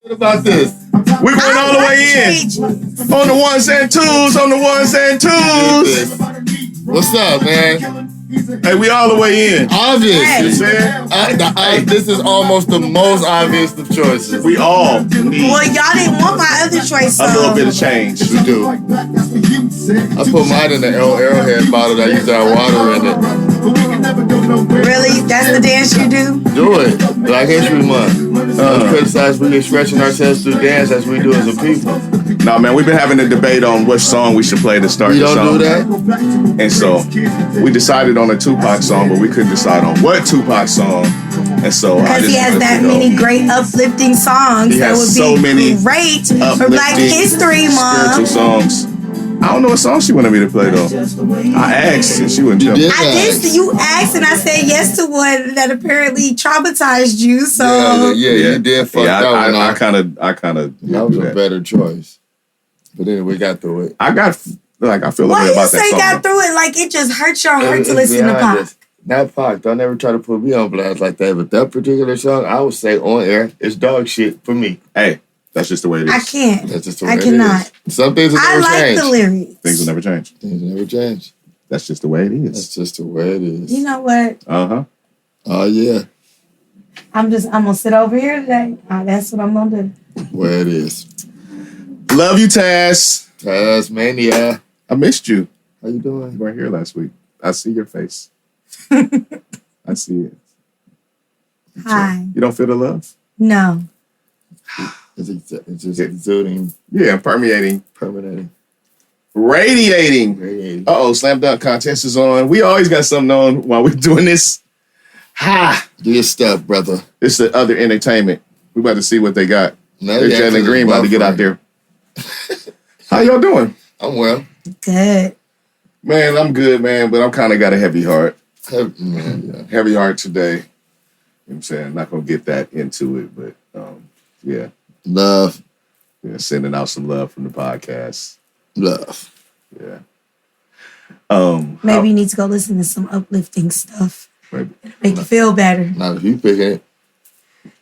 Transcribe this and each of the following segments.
What about this? We went all the way in. On the ones and twos. What's up, man? Hey, we all the way in. Obvious. You saying? This is almost the most obvious of choices. We all need Well, y'all didn't want my other choice, so. a little bit of change. We do. I put mine in the Arrowhead bottle that used to have water in it. Really? That's the dance you do? Do it. Black History Month. Criticize we expressing ourselves through dance as we do as a people. No, man, we've been having a debate on which song we should play to start the song. You don't do that? And so we decided on a Tupac song, but we couldn't decide on what Tupac song. And so because he has that many great uplifting songs. He has that would so be many great for Black History Month. Spiritual songs. I don't know what song she wanted me to play though. I asked and she wouldn't tell me. You asked and I said yes to one that apparently traumatized you. So you did fuck that one I up. kind of. That was a better choice. But anyway, we got through it. I feel a bit why about you say that song. got through it like it just hurts your heart to listen to Pac? Not Pac. Don't ever try to put me on blast like that. But that particular song, I would say on air, it's dog shit for me. Hey, that's just the way it is. I can't. That's just the way I cannot. it is. Some things will never change. I like the lyrics. Things will never change. Things will never change. That's just the way it is. That's just the way it is. You know what? Uh-huh. Oh, yeah. I'm gonna sit over here today. That's what I'm gonna do. Where it is. Love you, Taz. Tasmania. I missed you. How you doing? You weren't here last week. I see your face. I see it. Hi. You don't feel the love? No. It's just exuding. Yeah, permeating. Radiating. Uh-oh, slam dunk contest is on. We always got something on while we're doing this. Ha! Do your stuff, brother. It's the other entertainment. We about to see what they got. There's Jalen Green about to get out there. How y'all doing? I'm well. Good. Man, I'm good, man, but I'm kind of got a heavy heart. Heavy heart today. You know what I'm saying? I'm not going to get that into it, but yeah. Love. Yeah, sending out some love from the podcast. Love. Yeah. Maybe you need to go listen to some uplifting stuff. Maybe. Make you feel better. Not if you picking it.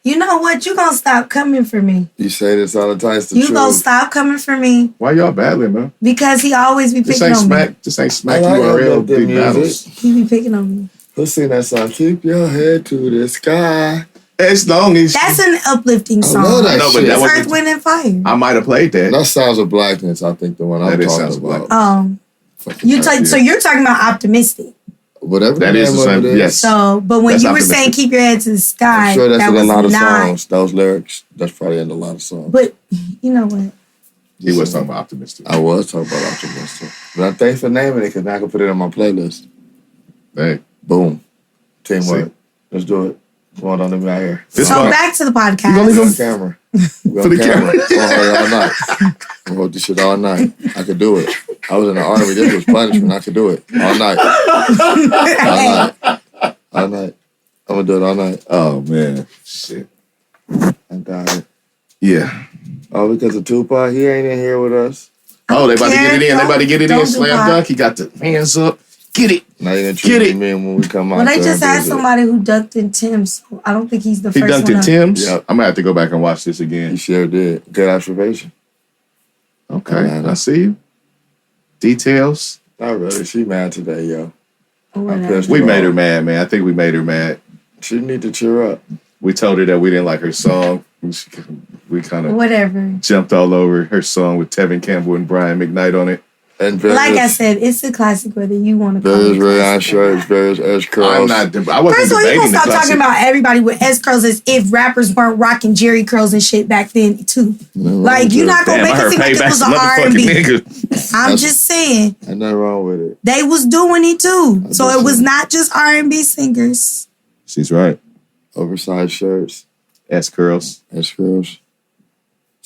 You know what? You gonna stop coming for me. You say this all the time. It's the you truth. gonna stop coming for me. Why y'all battling, man? Because he always be picking on me. This ain't smack URL big battles. He be picking on me. Who sing that song? Keep your head to the sky. As long as that's an uplifting song. I know that but that was Earth, Wind, and Fire. I might have played that. That Sounds of Blackness. I think the one I'm talking about. So you're talking about optimistic. Whatever that is the same. Yes. So, but when you were saying keep your head to the sky, I'm sure that's in a lot of not, songs. Those lyrics, that's probably in a lot of songs. But you know what? He was talking about optimistic. I was talking about optimistic. But thanks for naming it because now I can put it on my playlist. Hey. Boom. Teamwork. Let's do it. Come on, let me out here. So back to the podcast. You gonna leave on camera. For the camera. All night. I wrote this shit all night. I could do it. I was in the army. This was punishment. I could do it all night. All night. I'm gonna do it all night. Oh man, shit. I got it. Yeah. Oh, because of Tupac, he ain't in here with us. Oh, they about to get it in. They about to get it in. Slam dunk. He got the hands up. Get it. Now you're gonna treat me when we come out. Well, they just had somebody who dunked in Tim's. So I don't think he's the first one. He dunked in Tim's? Yeah. I'm gonna have to go back and watch this again. He sure did. Good observation. Okay, I see you. Details. Not really. She mad today, yo. We made her mad, man. I think we made her mad. She need to cheer up. We told her that we didn't like her song. We kind of jumped all over her song with Tevin Campbell and Brian McKnight on it. And like I said, it's a classic whether you want to call it. There's rayon shirts, there's S curls. I wasn't First of all, you gonna stop talking about everybody with S curls as if rappers weren't rocking Jerry curls and shit back then too. Like you're not gonna make it seem like it was an R&B. I'm just saying. Ain't nothing wrong with it. They was doing it too, so it was not just R&B singers. She's right. Oversized shirts, S curls,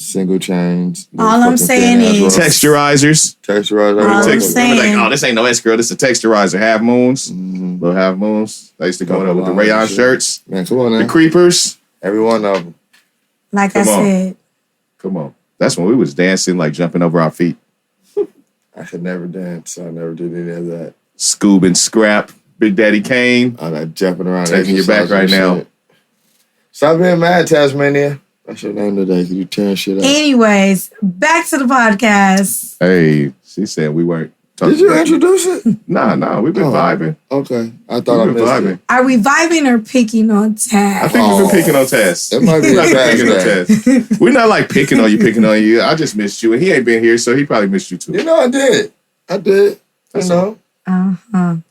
single chains. All I'm saying is texturizers. All I'm saying, like, oh, this ain't no S girl. This is a texturizer. Half moons, little half moons. I used to go with the rayon shirts. Man, come on now. The creepers. Every one of them. Like I said. Come on. That's when we was dancing, like jumping over our feet. I could never dance. So I never did any of that. Scoob and Scrap. Big Daddy Kane. I'm not jumping around. Taking you back right now. Stop being mad, Tasmania. That's your name today. You tearing shit up. Anyways, back to the podcast. Hey, she said we weren't talking. Did you introduce it? Nah, we've been vibing. Okay. I thought We've been vibing. Are we vibing or picking on Taz? I think we've been picking on Taz. It might be We're not picking on Taz. Taz. We're not like picking on you. I just missed you, and he ain't been here, so he probably missed you too. You know I did. You know.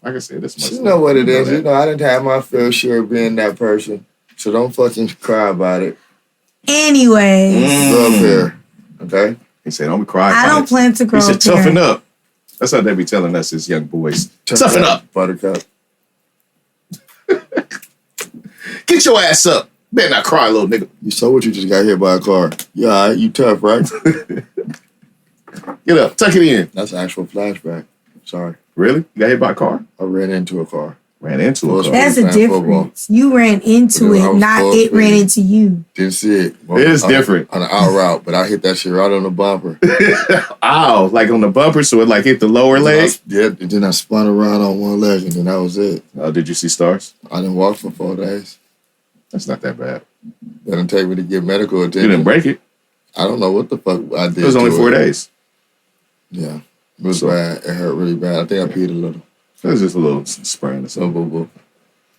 Like I said, this You know what it is. You know, I didn't have my fair share of being that person. So don't fucking cry about it. Anyways. Grow up here. Okay? He said, don't cry about I don't plan to grow up. He said, toughen up. That's how they be telling us as young boys. Toughen up. Buttercup. Get your ass up. Better not cry, little nigga. You saw what you just got hit by a car. Yeah, all right, you tough, right? Get up. Tuck it in. That's an actual flashback. Sorry. Really? You got hit by a car? I ran into a car. Ran into a car. That's a difference. You ran into it, not it ran into you. Didn't see it. Well, it is different. On the out route, but I hit that shit right on the bumper. Ow. Like on the bumper, so it like hit the lower leg? And then I spun around on one leg, and then that was it. Oh, did you see stars? I didn't walk for 4 days. That's not that bad. They didn't take me to get medical attention. You didn't break it? I don't know what the fuck I did. It was only 4 days. Yeah. It was bad. It hurt really bad. I think I peed a little. It was just a little sprain or something. Boo.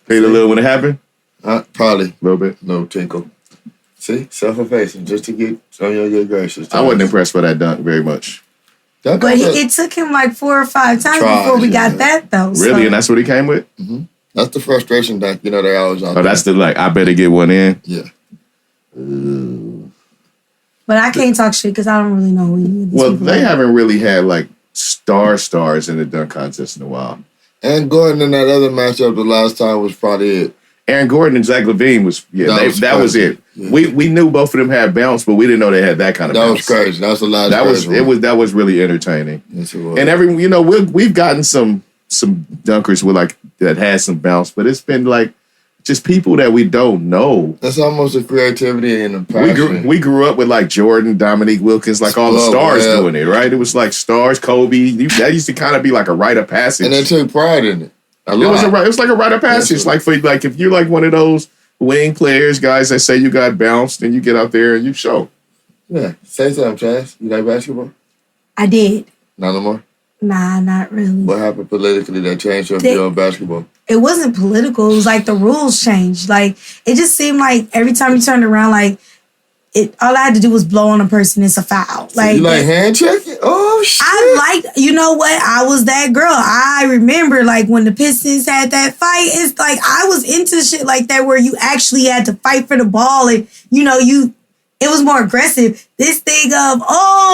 Peed a little when it happened? Probably. A little bit? No tinkle. See? Self-effacing. Just to get on your good gracious. I wasn't impressed by that dunk very much. But it took him like 4 or 5 times before we got that, though. Really? So. And that's what he came with? Mm-hmm. That's the frustration dunk. You know, they always on. Oh, that's the like, I better get one in? Yeah. But I can't talk shit because I don't really know who you are. Well, they haven't really had like stars in the dunk contest in a while. And Gordon in that other matchup the last time was probably it. Aaron Gordon and Zach LaVine was that was it. Yeah. We knew both of them had bounce, but we didn't know they had that kind of bounce. That was crazy. That was the last. That was really entertaining. Yes, it was. And we've gotten some dunkers with like that had some bounce, but it's been like just people that we don't know. That's almost the creativity and the passion. We grew up with like Jordan, Dominique Wilkins, like all the stars doing it, right? It was like stars, Kobe. That used to kind of be like a rite of passage. And they took pride in it. It was like a rite of passage. Like if you're like one of those wing players, guys that say you got bounced, and you get out there and you show. Yeah. Say something, Chaz. You like basketball? I did. Not no more? Nah, not really. What happened politically that changed your view on basketball? It wasn't political. It was like the rules changed. Like, it just seemed like every time you turned around, like, all I had to do was blow on a person. It's a foul. Like, you like hand checking? Oh, shit. You know what? I was that girl. I remember, like, when the Pistons had that fight, it's like, I was into shit like that where you actually had to fight for the ball and, it was more aggressive. This thing of,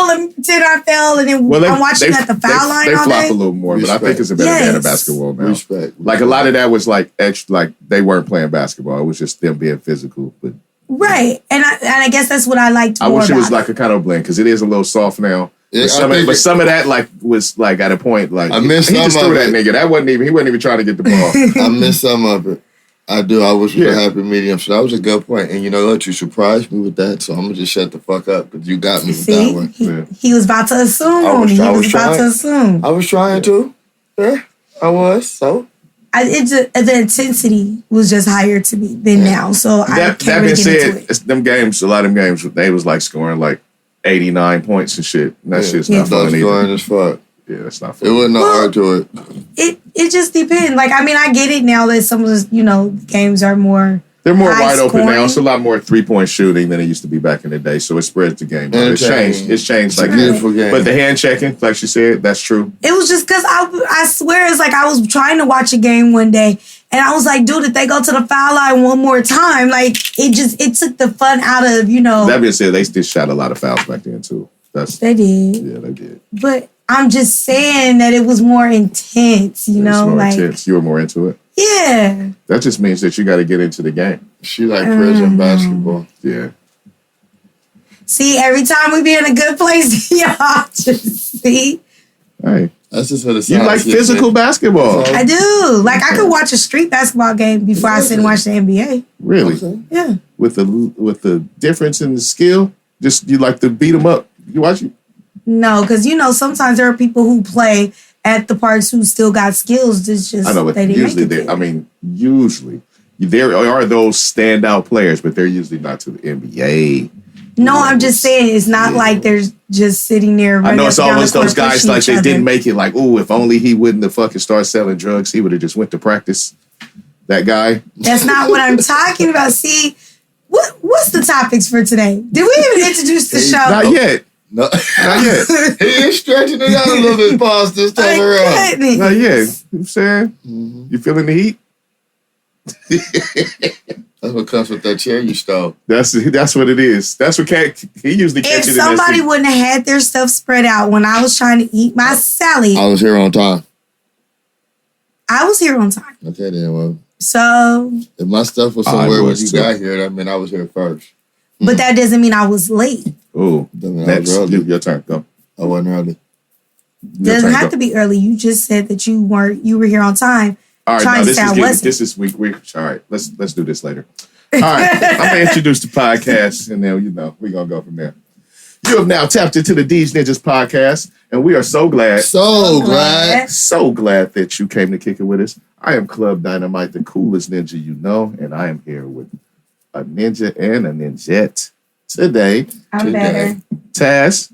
let me pretend I fell, and then I'm watching at the foul line they all flop day. a little more, but I think it's a better game of basketball now. Respect. Like a lot of that was like extra, like they weren't playing basketball. It was just them being physical. But right, and I guess that's what I liked more. I wish it was like a kind of blend because it is a little soft now. Yeah, but some of that like was like at a point like I missed he some just of threw it. that nigga. He wasn't even trying to get the ball. I missed some of it. I do. I was with a happy medium. So that was a good point. And you know what? You surprised me with that. So I'm going to just shut the fuck up because you got me with that one. He was about to assume. I was trying to. Yeah, I was. So. The intensity was just higher to me than now. So I can't really get into it. Them games, a lot of them games, they was like scoring like 89 points and shit. And that shit's not fun either. Scoring as fuck. Yeah, that's not fun. It wasn't hard to it. It just depends. Like, I mean, I get it now that some of the, games are more. They're more wide open now. It's a lot more 3-point shooting than it used to be back in the day. So it spreads the game. It's changed. It's changed. Like, beautiful game. But the hand checking, like she said, that's true. It was just because I swear it's like I was trying to watch a game one day and I was like, dude, if they go to the foul line one more time, like it took the fun out of, That being said, they still shot a lot of fouls back then too. They did. Yeah, they did. But I'm just saying that it was more intense, intense. You were more into it? Yeah. That just means that you got to get into the game. She like prison basketball. Yeah. See, every time we be in a good place, y'all just see. Hey. That's just what it's You like physical basketball. I do. Like, I could watch a street basketball game before I sit and watch the NBA. Really? Okay. Yeah. With the difference in the skill? Just, you like to beat them up. You watch it? No, because, sometimes there are people who play at the parks who still got skills. It's just I know, but they didn't usually make it. usually there are those standout players, but they're usually not to the NBA. No, I'm just saying it's not like they're just sitting there. I know it's always those guys like they didn't make it. Like, oh, if only he wouldn't have fucking started selling drugs, he would have just went to practice. That guy. That's not what I'm talking about. See, what's the topics for today? Did we even introduce the show? Not yet. No, not yet. He is stretching it out a little bit past this time around. Not yet. You know what I'm saying? You feeling the heat? That's what comes with that chair you stole. That's what it is. That's what he usually catches. If somebody wouldn't have had their stuff spread out when I was trying to eat my salad, I was here on time. I was here on time. Okay, then. Well, so if my stuff was somewhere when you got here, that meant I was here first. But that doesn't mean I was late. Oh, that's your turn. Go. I wasn't early. Doesn't have to be early. You just said that you were here on time. All right, this is we all right. Let's do this later. All right, I'm gonna introduce the podcast, and then we're gonna go from there. You have now tapped into the Deez Ninjas Podcast, and we are so glad that you came to kick it with us. I am Club Dynamite, the coolest ninja you know, and I am here with a ninja and a ninjette today. I'm better. Taz,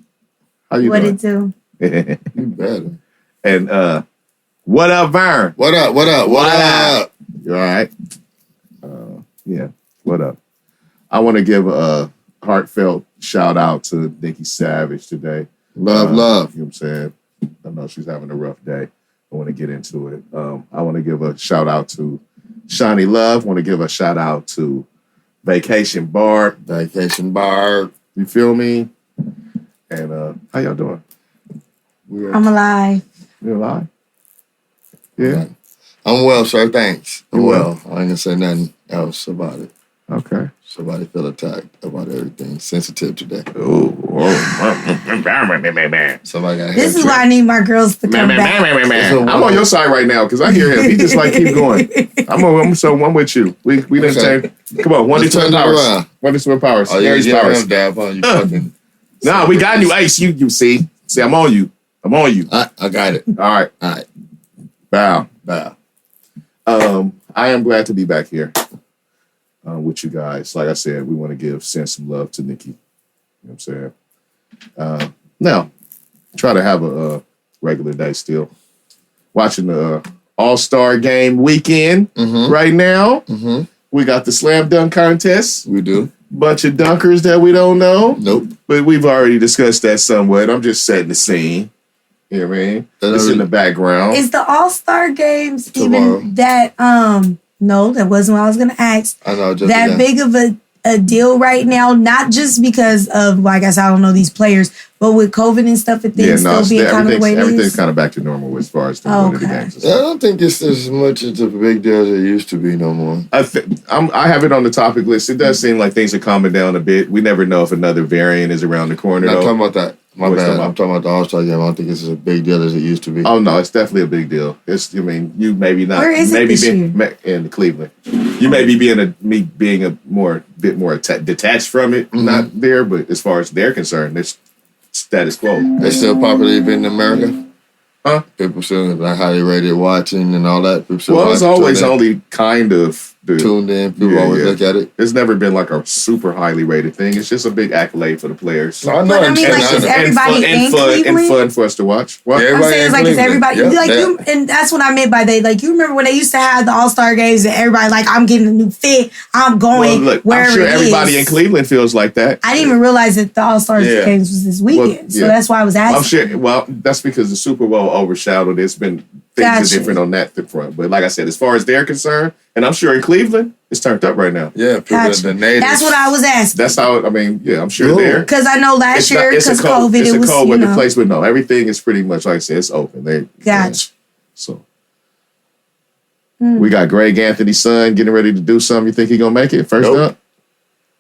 how you doing? What it do? You better. And what up, Vern? What up? You all right? Yeah, what up? I want to give a heartfelt shout out to Nikki Savage today. Love. You know what I'm saying? I know she's having a rough day. I want to get into it. I want to give a shout out to Shanni Love. I want to give a shout out to Vacation Barb. You feel me? And how y'all doing? I'm alive. You alive? Yeah. I'm well, sir. Thanks. I'm well. I ain't gonna say nothing else about it. Okay. Somebody feel attacked about everything. Sensitive today. Somebody got. This is why I need my girls to come back. I'm on your side right now because I hear him. He just like keep going. I'm with you. We didn't say. Come on, 1 to 2 powers. 1 to 2 powers. Oh, yeah, powers. Dab on you fucking. Nah, we got you, Ace. You see, I'm on you. I got it. All right. Bow. I am glad to be back here with you guys. Like I said, we want to send some love to Nikki. You know what I'm saying? Now, try to have a regular day still. Watching the All-Star Game weekend right now. Mm-hmm. We got the slam dunk contest. We do. Bunch of dunkers that we don't know. Nope. But we've already discussed that somewhat. I'm just setting the scene. You know what I mean? It's in the background. Is the All-Star Games even that, no, that wasn't what I was going to ask. I know. That big of a deal right now, not just because of, like I said, I don't know these players, but with COVID and stuff and things still being kind of the way it is. Everything's kind of back to normal as far as the one of the games. I don't think it's as much as a big deal as it used to be no more. I have it on the topic list. It does seem like things are calming down a bit. We never know if another variant is around the corner. I'm talking about that. My bad. I'm talking about the All-Star Game. I don't think it's as a big deal as it used to be. Oh, no, it's definitely a big deal. You maybe not. Where is maybe it this year? In Cleveland. You may be being a bit more detached from it, not there, but as far as they're concerned, it's status quo. It's still popular even in America? Huh? People still like highly rated watching and all that. It's always only kind of tuned in. People always look at it. It's never been like a super highly rated thing. It's just a big accolade for the players. I know. Is everybody in Cleveland? And fun for us to watch. What? I'm saying it's like, is everybody and that's what I meant by you remember when they used to have the All-Star Games and everybody like, I'm getting a new fit, I'm going wherever I'm sure it everybody is. In Cleveland feels like that. I didn't even realize that the All-Star Games was this weekend. So that's why I was asking. I'm sure. Well, that's because the Super Bowl overshadowed. It's been things are different on that front. But like I said, as far as they're concerned, and I'm sure in Cleveland, it's turned up right now. Yeah, the natives. That's what I was asking. That's how, I'm sure there. Because I know last year, because COVID, it was, cold weather place, but no, everything is pretty much, like I said, it's open. Gotcha. So, we got Greg Anthony's son getting ready to do something. You think he's going to make it first up?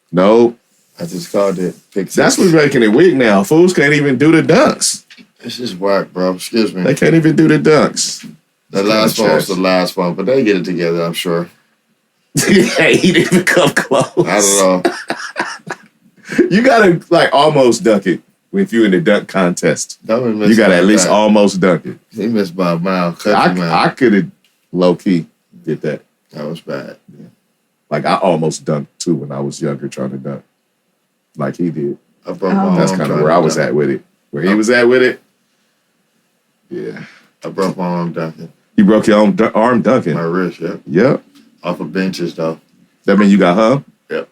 Nope. I just called it. That's what's making it weak now. Fools can't even do the dunks. It's just whack, bro. Excuse me. They can't even do the dunks. The last one was the last one, but they get it together, I'm sure. Hey, he didn't even come close. I don't know. You gotta almost dunk it if you're in the dunk contest. You gotta at least almost dunk it. He missed by a mile. I could have low key did that. That was bad. Yeah. Like I almost dunked too when I was younger trying to dunk, like he did. I broke my arm. That's kind of where I was at with it. Where he was at with it. Yeah. I broke my arm dunking. You broke your own arm dunking? My wrist, yeah. Yep. Off of benches, though. That mean you got hung? Yep.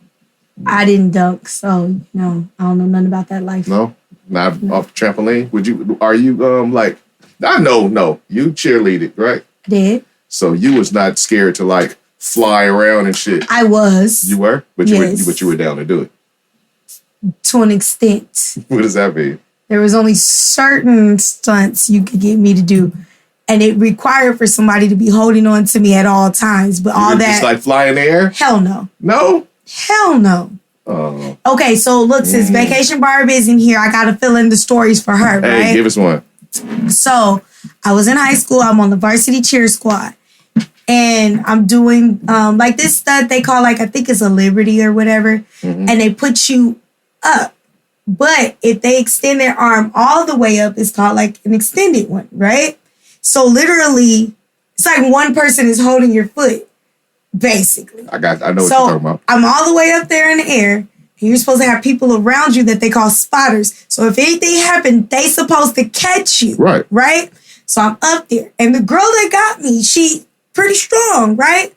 I didn't dunk, so no, I don't know nothing about that life. No? Not off the trampoline? Are you, no. You cheerleaded, right? I did. So you was not scared to, like, fly around and shit? I was. You were? But yes. you were down to do it? To an extent. What does that mean? There was only certain stunts you could get me to do. And it required for somebody to be holding on to me at all times. But all that. Just like fly in the air? Hell no. No? Hell no. Oh. Okay, so look, since Vacation Barb isn't here, I got to fill in the stories for her, right? Hey, give us one. So I was in high school. I'm on the varsity cheer squad. And I'm doing like this stunt they call, like, I think it's a Liberty or whatever. Mm-hmm. And they put you up. But if they extend their arm all the way up, it's called like an extended one, right? So literally, it's like one person is holding your foot, basically. I know what you're talking about. I'm all the way up there in the air, and you're supposed to have people around you that they call spotters. So if anything happened, they supposed to catch you. Right. Right? So I'm up there. And the girl that got me, she pretty strong, right?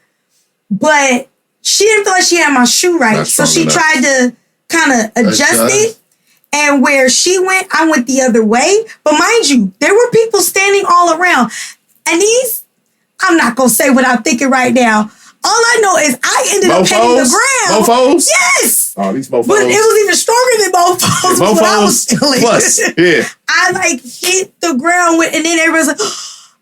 But she didn't feel like she had my shoe right. So she tried to kind of adjust it. And where she went, I went the other way. But mind you, there were people standing all around. And these, I'm not going to say what I'm thinking right now. All I know is I ended up hitting the ground. Mofos? Yes. Oh, these mofos. But it was even stronger than mofos. Mofos What I was feeling. Plus, yeah. I like hit the ground with, and then everybody's like,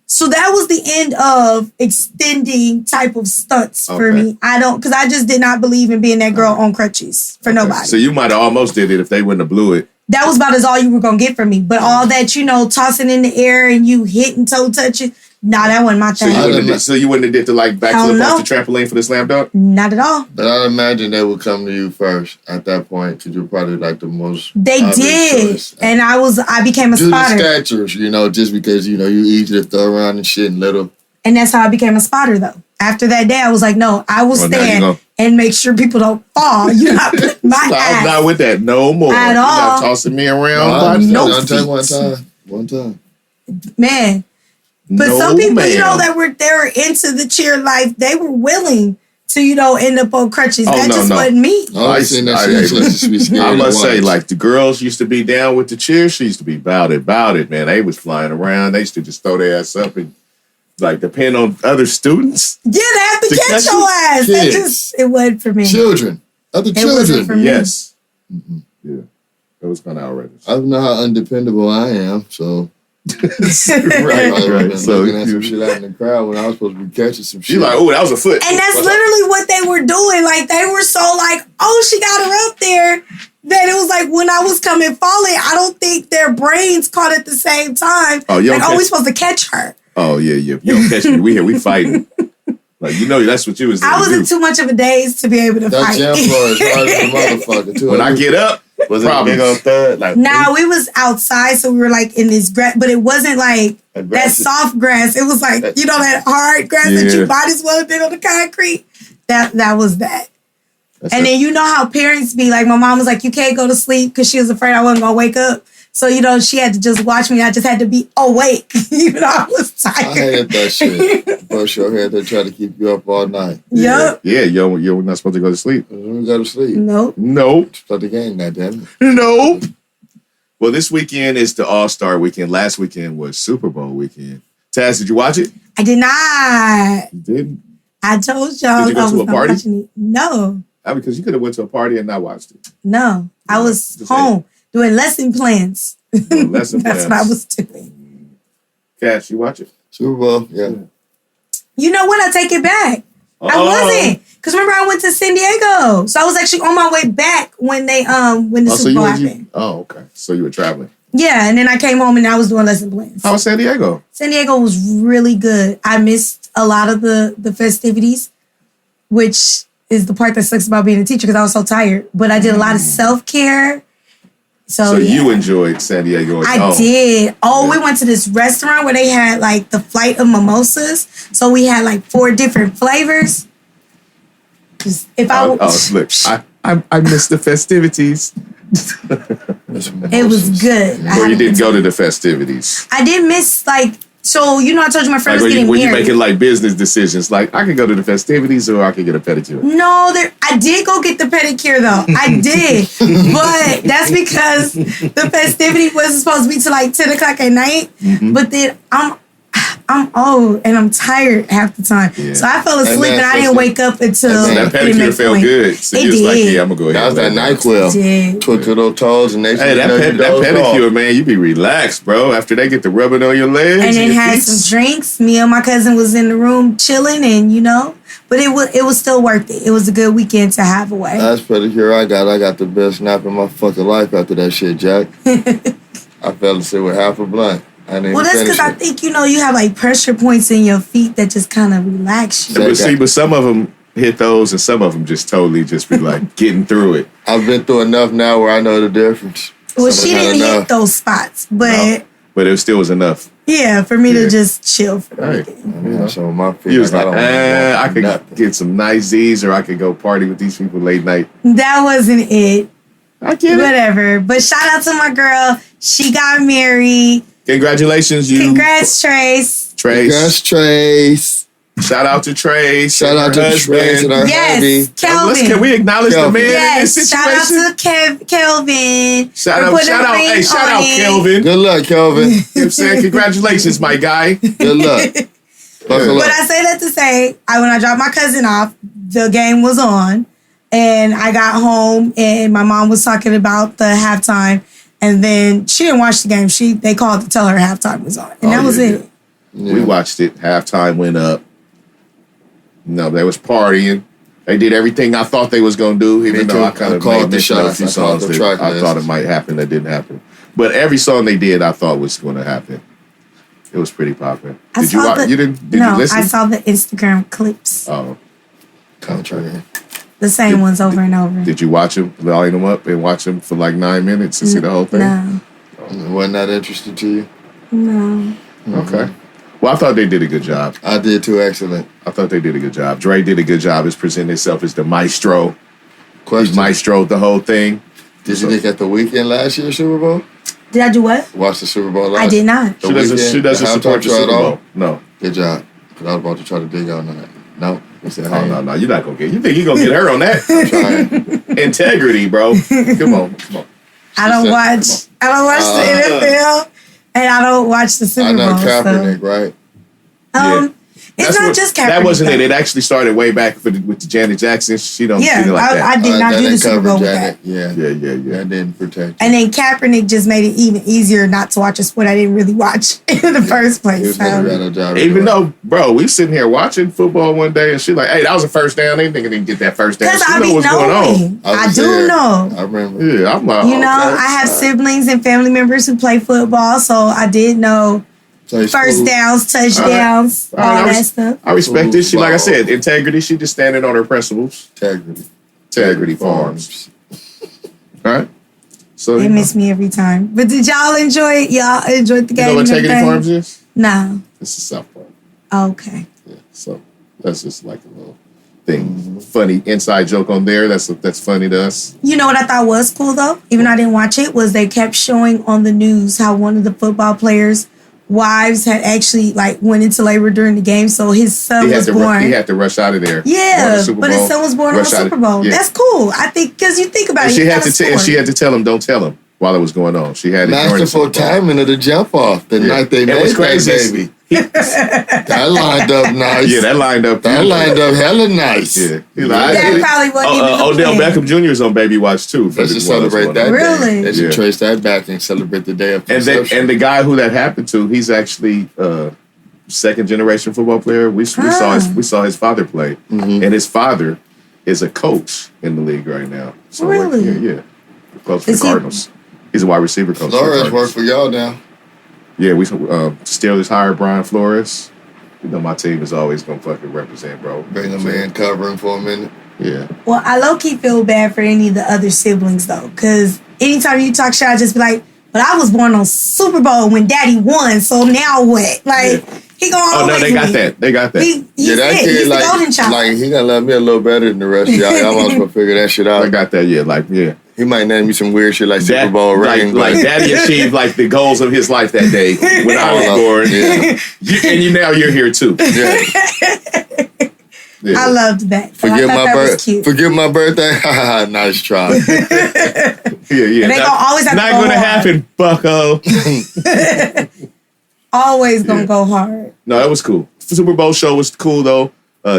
so that was the end of extending type of stunts for me. Because I just did not believe in being that girl on crutches for nobody. So you might have almost did it if they wouldn't have blew it. That was about as all you were going to get from me. But all that, tossing in the air and you hitting toe touching, nah, that wasn't my thing. So you wouldn't have did the like backflip off the trampoline for the slam dunk? Not at all. But I imagine they would come to you first at that point because you're probably like the most. They did, choice. And I became a spotter. The statures, just because you easy to throw around and shit and little. And that's how I became a spotter, though. After that day, I was like, no, I will stand and make sure people don't fall. You're not putting my ass. I'm not with that no more. At all. You're not tossing me around. One time. Man. But some people, that were into the cheer life, they were willing to, end up on crutches. Wasn't me. I must say, like, the girls used to be down with the cheer. She used to be about it, man. They was flying around. They used to just throw their ass up and, like, depend on other students. Yeah, they have to catch your ass. It wasn't for me. Children. Other children. For me. Yes. Mm-hmm. Yeah. That was kind of outrageous. I don't know how undependable I am, so... right. So looking at some shit out in the crowd when I was supposed to be catching some shit. You're like, oh, that was a foot. And that's literally what they were doing. Like, they were so like, oh, she got her up there. That it was like when I was coming falling, I don't think their brains caught at the same time. Oh, we supposed to catch her. Oh, yeah. You don't catch me. We fighting. Like, that's what you was doing. I was in too much of a daze to be able to fight. That jam floor is hard as a motherfucker, too. When I get up, was it a big old thud? Like, we was outside, so we were like in this grass, but it wasn't like that soft grass. It was like, that hard grass that you might as well have been on the concrete. That was that. Then how parents be like, my mom was like, you can't go to sleep because she was afraid I wasn't going to wake up. So, she had to just watch me. I just had to be awake, even though I was tired. I hated that shit. Brush your hair, they try to keep you up all night. Yep. Yeah, you're not supposed to go to sleep. You go to sleep. Nope. Start the game, goddammit. Nope. Well, this weekend is the All-Star weekend. Last weekend was Super Bowl weekend. Taz, did you watch it? I did not. You didn't? I told y'all. Did you go to a party? No. Because you could have went to a party and not watched it. No. I was home. Doing lesson plans. That's what I was doing. Cash, you watch it? Super Bowl, yeah. You know what? I take it back. I wasn't. Because remember, I went to San Diego. So I was actually on my way back when the Super Bowl happened. Okay. So you were traveling. Yeah, and then I came home and I was doing lesson plans. How was San Diego? San Diego was really good. I missed a lot of the festivities, which is the part that sucks about being a teacher because I was so tired. But I did a lot of self-care. So you enjoyed San Diego? I did. We went to this restaurant where they had like the flight of mimosas. So we had like 4 different flavors. Just if I look, I missed the festivities. It was good. Or you didn't go to the festivities. I did miss so you know I told you my friend was getting married. When you making like business decisions, like I could go to the festivities or I could get a pedicure. No, I did go get the pedicure though. I did, but that's because the festivity wasn't supposed to be till like 10 o'clock at night. Mm-hmm. But then I'm old and I'm tired half the time, so I fell asleep and I didn't wake up until that pedicure felt good. So you was like, yeah, I'm gonna go ahead. That was that NyQuil. Twiddle little toes and they that pedicure, man, you be relaxed, bro. After they get the rubbing on your legs, and then had some drinks. Me and my cousin was in the room chilling, and but it was still worth it. It was a good weekend to have away. That's pedicure I got the best nap in my fucking life after that shit, Jack. I fell asleep with half a blunt. Well, that's because I think, you have like pressure points in your feet that just kind of relax you. But some of them hit those and some of them just totally just be like getting through it. I've been through enough now where I know the difference. Well, she didn't hit those spots, but... No, but it still was enough. Yeah, for me to just chill for the weekend. So my feet, he was like, I could get some nice Z's or I could go party with these people late night. That wasn't it. I get it. Whatever. But shout out to my girl. She got married. Congratulations, you. Congrats, Trace. Congrats, Trace. Shout out to Trace. Shout out to Trace and our hubby. Kelvin. Can we acknowledge the man in this situation? Shout out to Kelvin. Shout out, Kelvin. Good luck, Kelvin. You know what I'm saying? Congratulations, my guy. Good luck. But I say that to say, when I dropped my cousin off, the game was on, and I got home, and my mom was talking about the halftime. And then she didn't watch the game. They called to tell her halftime was on. And that was it. Yeah. We watched it. Halftime went up. They was partying. They did everything I thought they was going to do, even though I kind of made mention of a few songs that I thought it might happen that didn't happen. But every song they did, I thought was going to happen. It was pretty popular. Did you watch? Did you listen? I saw the Instagram clips. Oh. Contrary. The same ones over and over. Did you watch them, line them up, and watch them for like 9 minutes and see the whole thing? No. Wasn't that interesting to you? No. Okay. Well, I thought they did a good job. I did too. Excellent. I thought they did a good job. Dre did a good job as presenting himself as the maestro. Question. He maestroed the whole thing. Did you look at the weekend last year Super Bowl? Did I do what? Watch the Super Bowl last I did not. She doesn't support the Super Bowl. No. Good job. Because I was about to try to dig on that. No. Said, hey. No, you're not gonna get. You think you're gonna get her on that? I'm trying. Integrity, bro. Come on. I don't watch the NFL, and I don't watch the Super Bowl. I know Kaepernick, right? It's not just Kaepernick. That wasn't it. It actually started way back with the Janet Jackson. She don't. Yeah, she didn't like that. I did not do the Super Bowl with that. Yeah. That didn't protect. And then Kaepernick just made it even easier not to watch a sport I didn't really watch in the first place. Even though, bro, we sitting here watching football one day, and she like, "Hey, that was a first down." They nigga didn't get that first down. Because I know what's going on. I do know. I remember. Yeah, I'm like, I have siblings and family members who play football, so I did know. First downs, touchdowns, all that stuff. I respect it. She, like I said, integrity. She just standing on her principles. Integrity Farms. All right. So they miss me every time. But did y'all enjoy it? Y'all enjoyed the game? You know what Integrity Farms is? No. It's a South Park. Okay. Yeah. So that's just like a little thing. Funny inside joke on there. That's funny to us. You know what I thought was cool though? Even though I didn't watch it, was they kept showing on the news how one of the football players' wives had actually went into labor during the game, so his son was born. He had to rush out of there. Yeah, but his son was born on the Super Bowl. Yeah. That's cool. I think because you think about it. She had to tell him, don't tell him while it was going on. She had masterful timing of the jump off the night they made that baby. That lined up nice. Yeah, that lined up hella nice. Yeah, that probably wasn't Odell Beckham Jr. is on Baby Watch too. Let's just celebrate that. Really? They should trace that back and celebrate the day of conception. And the guy who that happened to, he's actually second generation football player. We saw his father play, and his father is a coach in the league right now. So really? Coach for the Cardinals. He's a wide receiver coach. Flores work for y'all now. Yeah, we Steelers hired Brian Flores. You know my team is always gonna fucking represent, bro. Bring him in, covering for a minute. Yeah. Well, I low-key feel bad for any of the other siblings though, because anytime you talk shit, I just be like, but I was born on Super Bowl when Daddy won, so now what? He gonna always Oh, no, they got that. They got that. He's that kid, he's the golden child. like, he gonna love me a little better than the rest of y'all. Y'all must well figure that shit out. I got that, yeah. He might name me some weird shit like Super Bowl ring. Like Daddy achieved like the goals of his life that day when I was born. Yeah. And now you're here too. Yeah. I loved that. Forgive my birthday. Nice try. Yeah. And they gonna always have not to go gonna hard. happen, bucko. Always gonna go hard. No, it was cool. The Super Bowl show was cool though.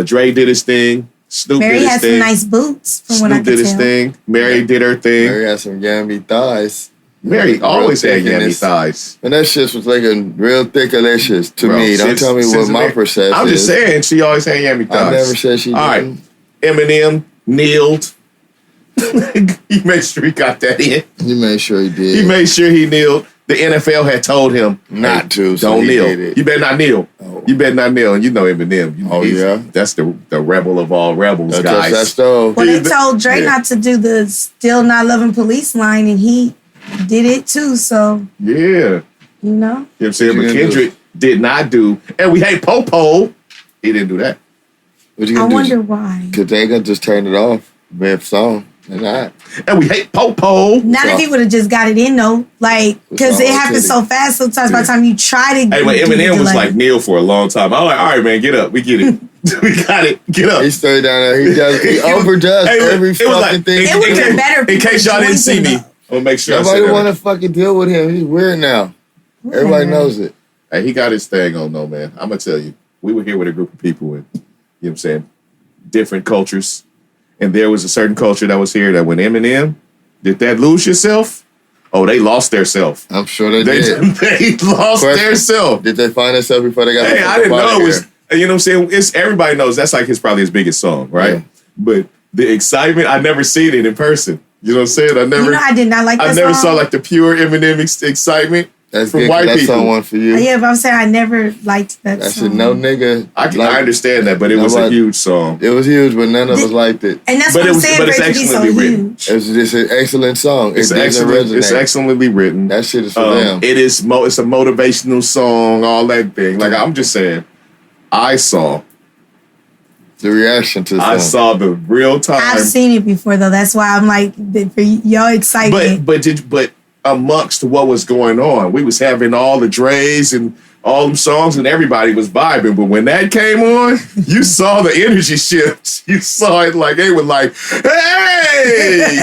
Dre did his thing. Snoop Mary did his had thing. some nice boots from what I Snoop could did his tell. thing. Mary did her thing. Mary had some yammy thighs. Mary always had yummy thighs. And that shit was looking real thick delicious to Bro, me. Don't tell me what my perception is. I'm just saying, she always had yummy thighs. I never said she didn't. All right. Eminem kneeled. He made sure he got that in. He made sure he did. He made sure he kneeled. The NFL had told him not to. So don't he kneel. did it. You better not kneel. Oh. You better not kneel. And you know Eminem. Yeah. That's the rebel of all rebels, guys. That's dope. Well, they told Dre not to do the "Still Not Loving Police" line, and he did it too. So Yeah. you know. You know what I'm saying? What But you gonna Kendrick did not do. And we hate Popo. He didn't do that. What you I gonna do? wonder why. Cause they gonna just turn it off mid-song. They're not. And we hate Popo. Not if he would have just got it in though, like because it happens so fast. Sometimes by the time you try to, Hey, but do Eminem the was delay. like kneel for a long time. I was like, all right, man, get up. We get it. We got it. Get up. He stayed down there. He overdoes Hey, every it was fucking thing. It would've been better if In people case y'all didn't joined see him, me, though. I'm gonna make sure I Nobody said want that. to fucking deal with him. He's weird now. Everybody knows it. Hey, he got his thing on though, man. I'm gonna tell you. We were here with a group of people and you know what I'm saying, different cultures. And there was a certain culture that was here that when Eminem did that lose yourself, oh, they lost their self. I'm sure they They did. they lost Question. their self. Did they find themselves before they got Hey, the I didn't fuck know out it of was. here? You know what I'm saying? It's everybody knows that's like probably his biggest song, right? Yeah. But the excitement, I never seen it in person. You know what I'm saying? I did not like that I never song. saw like the pure Eminem excitement That's from good. white That's people. someone for you. Yeah, but I'm saying I never liked that That's song. it. No nigga. I understand that, but it was a huge song. It was huge, but none of us liked it. And that's But what it I'm was- saying but for it's it to be so excellently written. huge. It's just an excellent song. It's It doesn't excellent. resonate. It's excellently written. That shit is for them. It is. It's a motivational song. All that thing. Like I'm just saying, I saw The reaction to the I song. saw the real time. I've seen it before though. That's why I'm like for y'all excitement. But amongst what was going on, we was having all the Dre's and all them songs, and everybody was vibing. But when that came on, you saw the energy shift. You saw it like they were like, "Hey,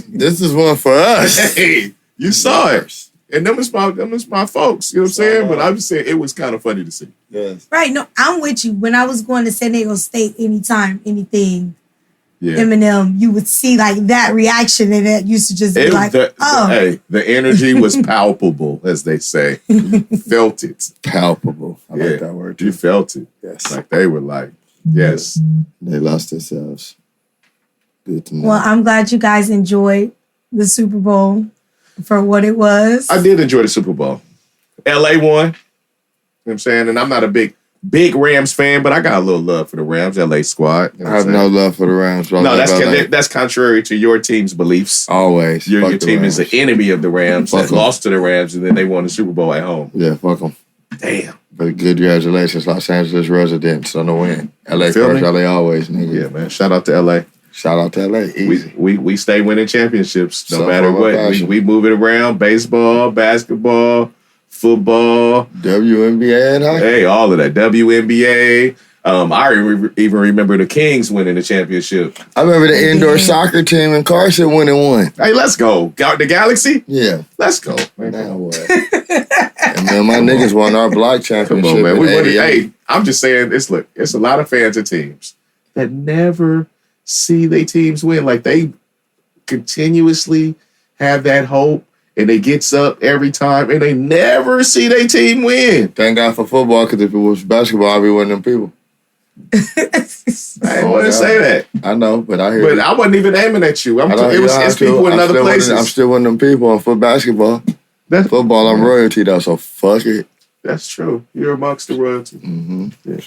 This is one for us. hey!" You saw it, and them is my folks. You know what I'm saying? But I'm just saying it was kind of funny to see. Yes. Right, no, I'm with you. When I was going to San Diego State, anytime, anything, Yeah. Eminem, you would see like that reaction, and it used to just be like, Hey, the energy was palpable, as they say. You felt it. Palpable. I Yeah. like that word. You felt it. Yes. Like they were like, yes. They lost themselves. Good to know. Well, I'm glad you guys enjoyed the Super Bowl for what it was. I did enjoy the Super Bowl. LA won. You know what I'm saying? And I'm not a big Rams fan, but I got a little love for the Rams, LA squad. You know I what have I'm no saying? love for the Rams. No, that's contrary to your team's beliefs. Always. Your Fuck the team is Rams. the enemy of the Rams Fuck that 'em. lost to the Rams, and then they won the Super Bowl at home. Yeah, fuck them. Damn. But good congratulations, Los Angeles residents on the win. LA Feel first, me? LA always, nigga. Yeah, man. Shout out to LA. Shout out to LA. Easy. We stay winning championships no Some matter form of what. fashion. We move it around. Baseball, basketball, football. WNBA and hockey. Hey, all of that. WNBA. I even remember the Kings winning the championship. I remember the indoor soccer team in Carson winning one. Hey, let's go. The Galaxy? Yeah. Let's go. Now what? And then my niggas won our block Come championship. on, man. in We won it. 88. Hey, I'm just saying, it's a lot of fans of teams that never see their teams win. Like they continuously have that hope and they gets up every time and they never see their team win. Thank God for football, because if it was basketball, I'd be one of them people. I didn't want to say that. I know, but I hear But you. I wasn't even aiming at you. I don't- you don't have It's to. people in I'm other still one of places. them- I'm still one of them people on foot basketball. That's, Football, I'm royalty though, so fuck it. that's true. You're amongst the royalty. Mm-hmm. Yeah.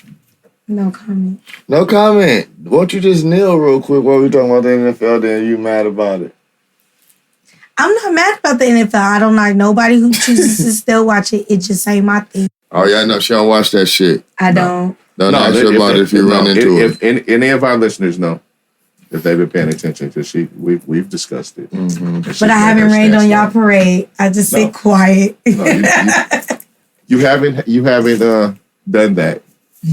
No comment. No comment. Won't you just kneel real quick while we talking about the NFL, then you mad about it? I'm not mad about the NFL. I don't like nobody who chooses to still watch it. It just ain't my thing. Oh, yeah, I know she don't watch that shit. I don't. Don't ask her about it if you run into it. If any of our listeners know, if they've been paying attention, because we've discussed it. Mm-hmm. But I haven't rained on y'all parade. I just sit quiet. No, you haven't done that.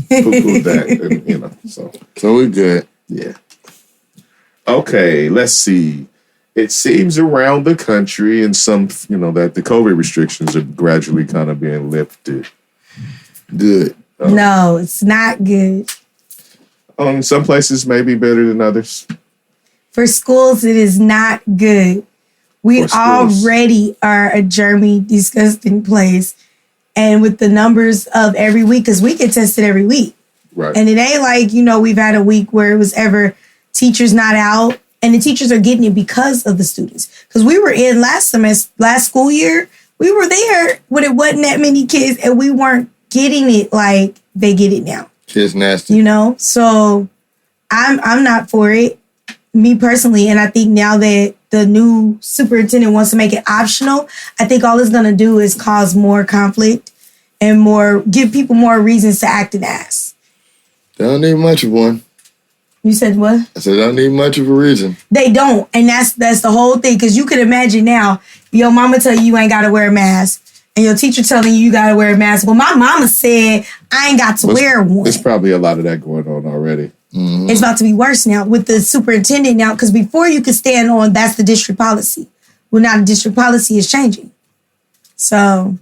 Poo-pooed that, and, you know. So we're good. Yeah. Okay, let's see. It seems around the country and some, that the COVID restrictions are gradually kind of being lifted. Good. No, it's not good. Some places may be better than others. For schools, it is not good. We already are a germy, disgusting place. And with the numbers of every week, because we get tested every week. Right. And it ain't like, we've had a week where it was ever teachers not out. And the teachers are getting it because of the students. Because we were in last school year, we were there when it wasn't that many kids and we weren't getting it like they get it now. Kids nasty. So I'm not for it, me personally. And I think now that the new superintendent wants to make it optional, I think all it's going to do is cause more conflict and give people more reasons to act an ass. They don't need much of one. You said what? I said, I don't need much of a reason. They don't. And that's the whole thing. Because you could imagine now, your mama tell you ain't got to wear a mask. And your teacher telling you got to wear a mask. Well, my mama said I ain't got to wear one. There's probably a lot of that going on already. Mm-hmm. It's about to be worse now with the superintendent now. Because before you could stand on, that's the district policy. Well, now the district policy is changing. So,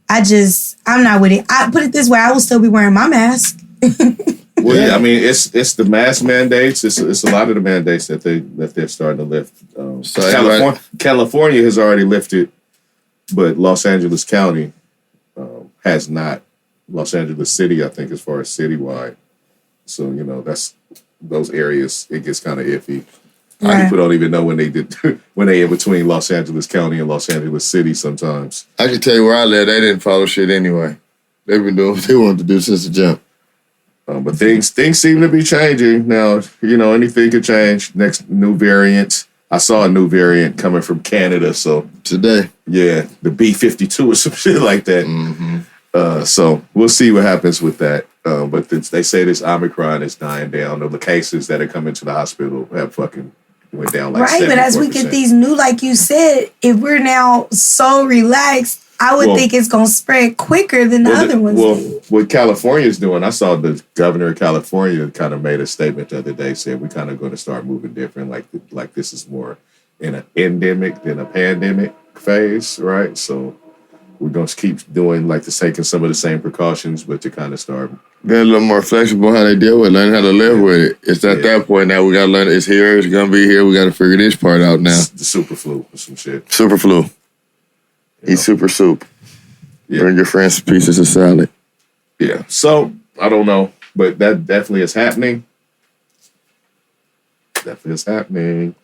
I'm not with it. I put it this way, I will still be wearing my mask. Well, yeah, I mean, it's the mask mandates. It's a lot of the mandates that they're starting to lift. California has already lifted, but Los Angeles County has not. Los Angeles City, I think, as far as citywide. So that's those areas. It gets kind of iffy. Right. People don't even know when they in between Los Angeles County and Los Angeles City. Sometimes I can tell you where I live. They didn't follow shit anyway. They've been doing what they wanted to do since the jump. But things seem to be changing now. Anything could change. Next new variant. I saw a new variant coming from Canada. So today, yeah, the B-52 or some shit like that. Mm-hmm. So we'll see what happens with that. But they say this Omicron is dying down. The cases that are coming to the hospital have fucking went down like 74%. Right, but as we get these new, like you said, if we're now so relaxed, I would think it's going to spread quicker than the other ones. Well, what California's doing, I saw the governor of California kind of made a statement the other day, said we're kind of going to start moving different, like this is more in an endemic than a pandemic phase, right? So we're going to keep doing taking some of the same precautions, but to kind of start get a little more flexible how they deal with it, learn how to live with it. It's at that point now we got to learn it's here, it's going to be here. We got to figure this part out now. The super flu or some shit. Super flu. Eat super soup. Yeah. Bring your friends some pieces of salad. Yeah. So, I don't know. But that definitely is happening. Definitely.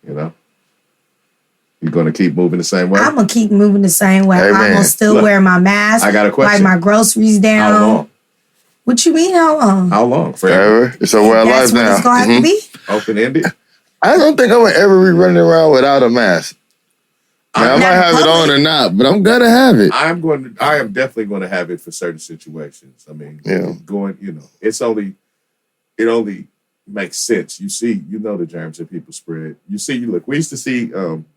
You're going to keep moving the same way? I'm going to keep moving the same way. Hey, I'm going to still wear my mask. I got a question. Wipe my groceries down. How long? What you mean, how long? How long? Forever? It's a way of life now. That's what it's going to have to be. Open-ended? I don't think I'm going to ever be running around without a mask. I might have it on or not, but I'm gonna have it. I am definitely going to have it for certain situations. I mean, it only makes sense. You see, the germs that people spread. We used to see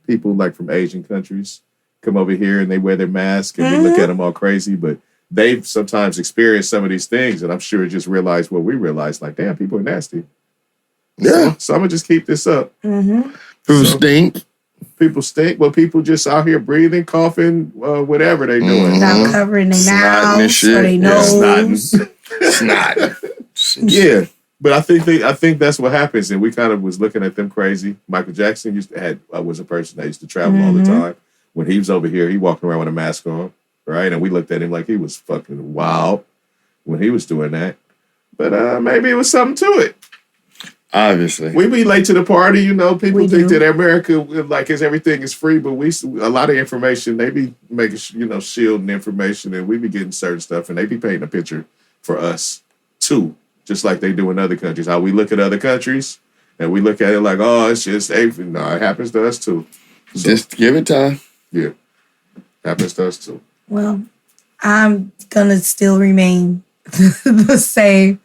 people like from Asian countries come over here and they wear their mask and we look at them all crazy, but they've sometimes experienced some of these things and I'm sure just realized what we realized, like, damn, people are nasty. Yeah. So I'm going to just keep this up. Mm-hmm. People stink. People stink. Well, people just out here breathing, coughing, whatever they doing. Not covering their mouths or their nose. Snotting. Yeah. But I think that's what happens. And we kind of was looking at them crazy. Michael Jackson was a person that used to travel all the time. When he was over here, he walked around with a mask on, right? And we looked at him like he was fucking wild when he was doing that. But maybe it was something to it. Obviously. We be late to the party, People think that America, everything is free, but a lot of information, they be making, shielding information, and we be getting certain stuff, and they be painting a picture for us, too, just like they do in other countries. How we look at other countries, and we look at it like, oh, it's just safe. No, it happens to us, too. So, just give it time. Yeah. Happens to us, too. Well, I'm gonna still remain the same.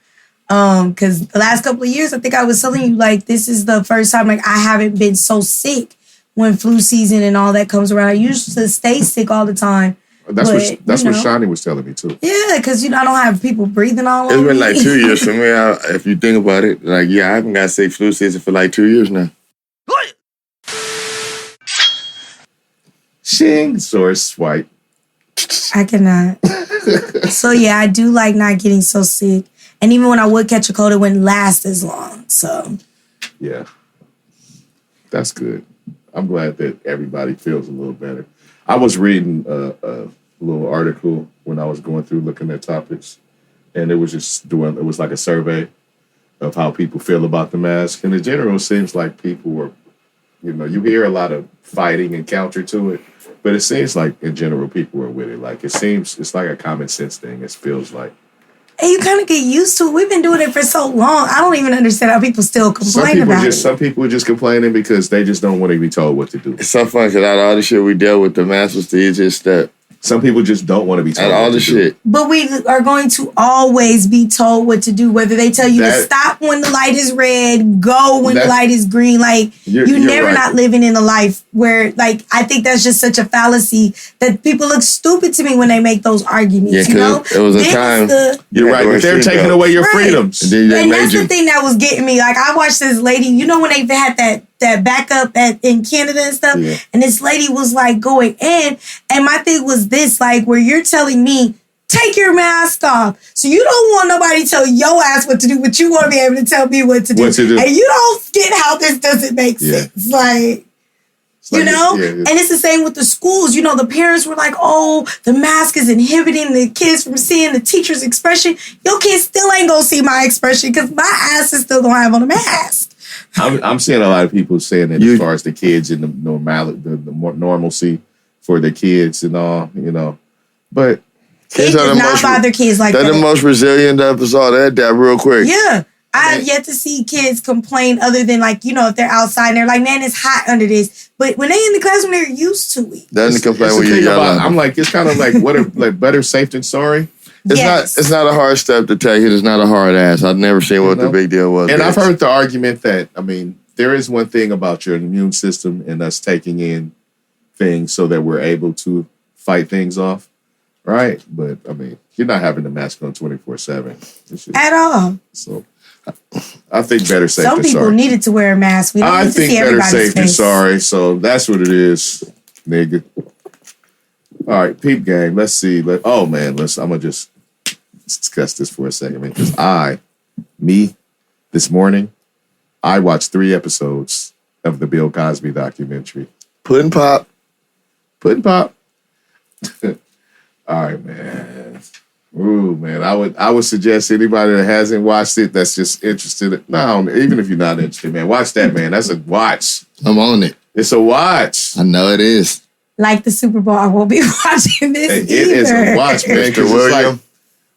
Because the last couple of years, I think I was telling you, like, this is the first time, like, I haven't been so sick when flu season and all that comes around. I used to stay sick all the time. That's what Shanni was telling me too. Yeah, because, I don't have people breathing all over It's been me. like 2 years for me. If you think about it, like, I haven't got sick flu season for like 2 years now. Shing, source swipe. I cannot. So, yeah, I do like not getting so sick. And even when I would catch a cold, it wouldn't last as long. So, yeah, that's good. I'm glad that everybody feels a little better. I was reading a little article when I was going through looking at topics, and it was it was like a survey of how people feel about the mask. And in general, it seems like people were, you hear a lot of fighting and counter to it, but it seems like in general people are with it. Like it's like a common sense thing. It feels like. And you kind of get used to it. We've been doing it for so long. I don't even understand how people still complain about it. Some people are just complaining because they just don't want to be told what to do. It's so funny because out of all the shit we dealt with, the mask was the easiest step. Some people just don't want to be told out of all the shit. But we are going to always be told what to do, whether they tell you to stop when the light is red, go when the light is green. Like, you're never right. Not living in a life where, like, I think that's just such a fallacy that people look stupid to me when they make those arguments, Yeah, it was a time. You're right. But they're taking away your freedoms. And that's the thing that was getting me. Like, I watched this lady, when they had that backup in Canada and stuff, and this lady was like going in, and my thing was this, like, where you're telling me, take your mask off. So you don't want nobody to tell your ass what to do, but you want to be able to tell me what to do. And you don't get how this doesn't make sense. Like, and it's the same with the schools. The parents were like, oh, the mask is inhibiting the kids from seeing the teacher's expression. Your kids still ain't gonna see my expression because my ass is still gonna have on a mask. I'm seeing a lot of people saying that as far as the kids and the more normalcy for the kids and all, but kids do not bother kids like that. They're the most resilient of us all. They adapt real quick. Yeah. I have yet to see kids complain other than, like, if they're outside and they're like, man, it's hot under this. But when they in the classroom, they're used to it. Doesn't complain when you're young. I'm like, it's kind of like better safe than sorry. It's not a hard step to take. It is not a hard ass. I've never seen what the big deal was. And I've heard the argument that, there is one thing about your immune system and us taking in things so that we're able to fight things off, right? But, you're not having the mask on 24/7. At all. So, I think better safe than sorry. Some people needed to wear a mask. We don't need to see everybody's face. I think better safe than sorry. So, that's what it is, nigga. All right, peep gang. Let's see. I'm going to just discuss this for a second, man. Because this morning, I watched 3 episodes of the Bill Cosby documentary. Puddin' Pop. All right, man. Ooh, man. I would suggest anybody that hasn't watched it that's just interested. No, even if you're not interested, man, watch that, man. That's a watch. I'm on it. It's a watch. I know it is. Like the Super Bowl, I won't be watching this either. It is a watch, man.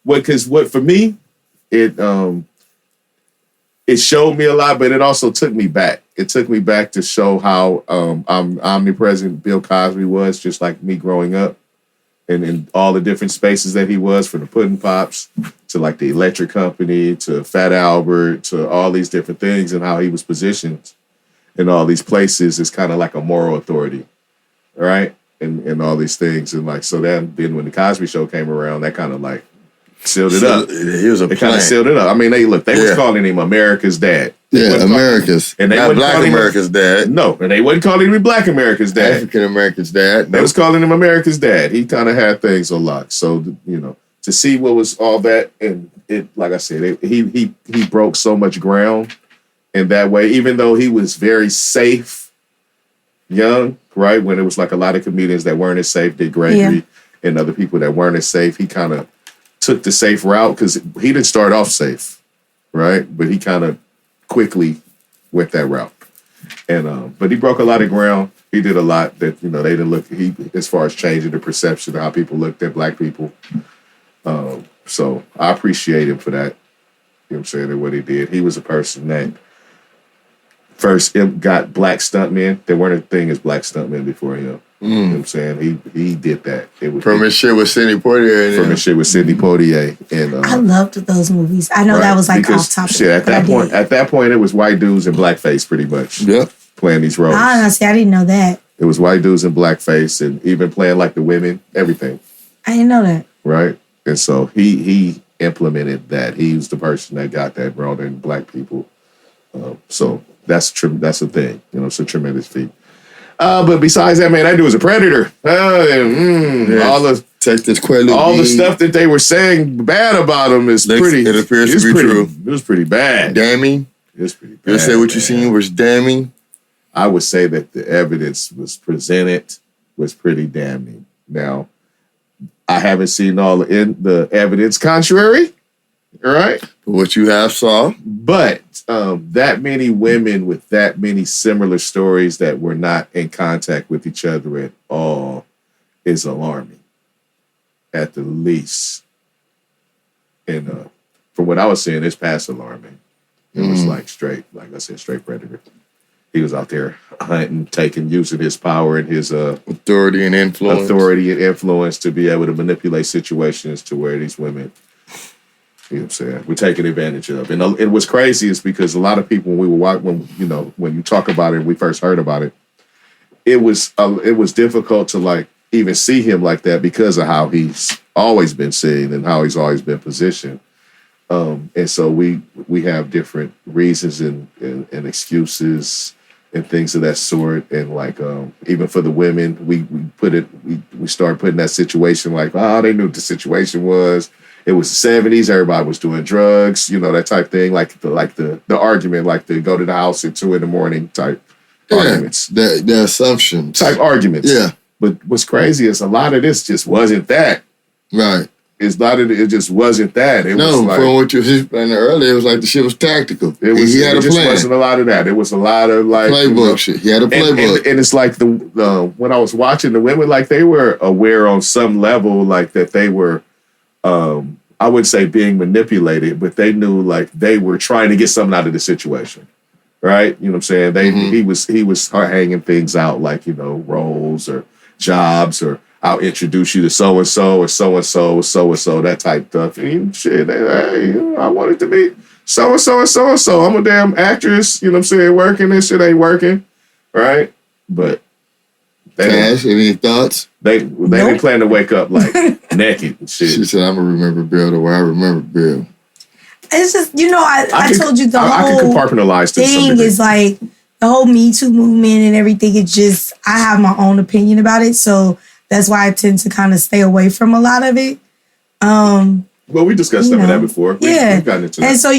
Because for me, it showed me a lot, but it also took me back. It took me back to show how omnipresent Bill Cosby was, just like me growing up, and in all the different spaces that he was, from the Puddin' Pops to like the Electric Company to Fat Albert to all these different things, and how he was positioned in all these places as kind of like a moral authority, right? And all these things, and like so. Then when the Cosby Show came around, that kind of like sealed it up. He was They kind of sealed it up. They was calling him America's dad. America's. And they not Black America's dad. No, and they wasn't calling him Black America's dad. African American's dad. They was calling him America's dad. He kind of had things on lock. So, to see what was all that, and it, like I said, he broke so much ground in that way, even though he was very safe, young, right? When it was like a lot of comedians that weren't as safe, Dick Gregory, and other people that weren't as safe, he kind of took the safe route because he didn't start off safe, right? But he kind of quickly went that route, and but he broke a lot of ground. He did a lot that they didn't look. As far as changing the perception of how people looked at Black people. So I appreciate him for that. You know what I'm saying? And what he did. He was a person that first got Black stuntmen. There weren't a thing as Black stuntmen before him. You know what I'm saying? He did that. From his shit with Sidney Poitier. From his shit with Sidney Poitier. And, I loved those movies. I know that was like off topic. Shit, at that point, it was white dudes in blackface pretty much. Yep. Playing these roles. Honestly, I didn't know that. It was white dudes in blackface and even playing like the women, everything. I didn't know that. Right? And so he implemented that. He was the person that got that brought in black people. So that's a thing. You know, it's a tremendous feat. But besides that, man, that dude was a predator. All the stuff that they were saying bad about him is pretty. It appears to be true. It was pretty bad. Damning. It was pretty bad. You say what you seen was damning. I would say that the evidence was presented was pretty damning. Now, I haven't seen all the evidence contrary. All right. What you have saw. But that many women with that many similar stories that were not in contact with each other at all is alarming, at the least. And from what I was seeing, it's past alarming. It was like straight predator. He was out there hunting, using his power and his authority and influence to be able to manipulate situations to where these women, you know what I'm saying, we're taking advantage of. And what's crazy is because a lot of people, when you talk about it, and we first heard about it, it was difficult to like even see him like that because of how he's always been seen and how he's always been positioned. And so we have different reasons and excuses and things of that sort. And like even for the women, we started putting that situation like, they knew what the situation was. It was the 70s. Everybody was doing drugs, that type thing. Like the argument, like the go to the house at 2 a.m. type arguments. The assumptions. Type arguments. Yeah. But what's crazy is a lot of this just wasn't that. Right. It just wasn't that. From what you were explaining earlier, it was like the shit was tactical. He had a plan. Wasn't a lot of that. It was a lot of like playbook shit. He had a playbook, and it's like when I was watching the women, like they were aware on some level, like that they were, I would say being manipulated, but they knew like they were trying to get something out of the situation, right? You know what I'm saying? He was hanging things out like roles or jobs or. I'll introduce you to so-and-so or so-and-so or so-and-so, that type stuff. And shit, I want it to be so-and-so and so-and-so. I'm a damn actress, you know what I'm saying, working. This shit ain't working, right? But Cash, any thoughts? They didn't plan to wake up like naked and shit. She said, I'm going to remember Bill the way I remember Bill. It's just, I told you I can whole compartmentalize thing is like the whole Me Too movement and everything. It's just, I have my own opinion about it. So that's why I tend to kind of stay away from a lot of it. Well, we discussed some of that before. We've gotten into that. And so,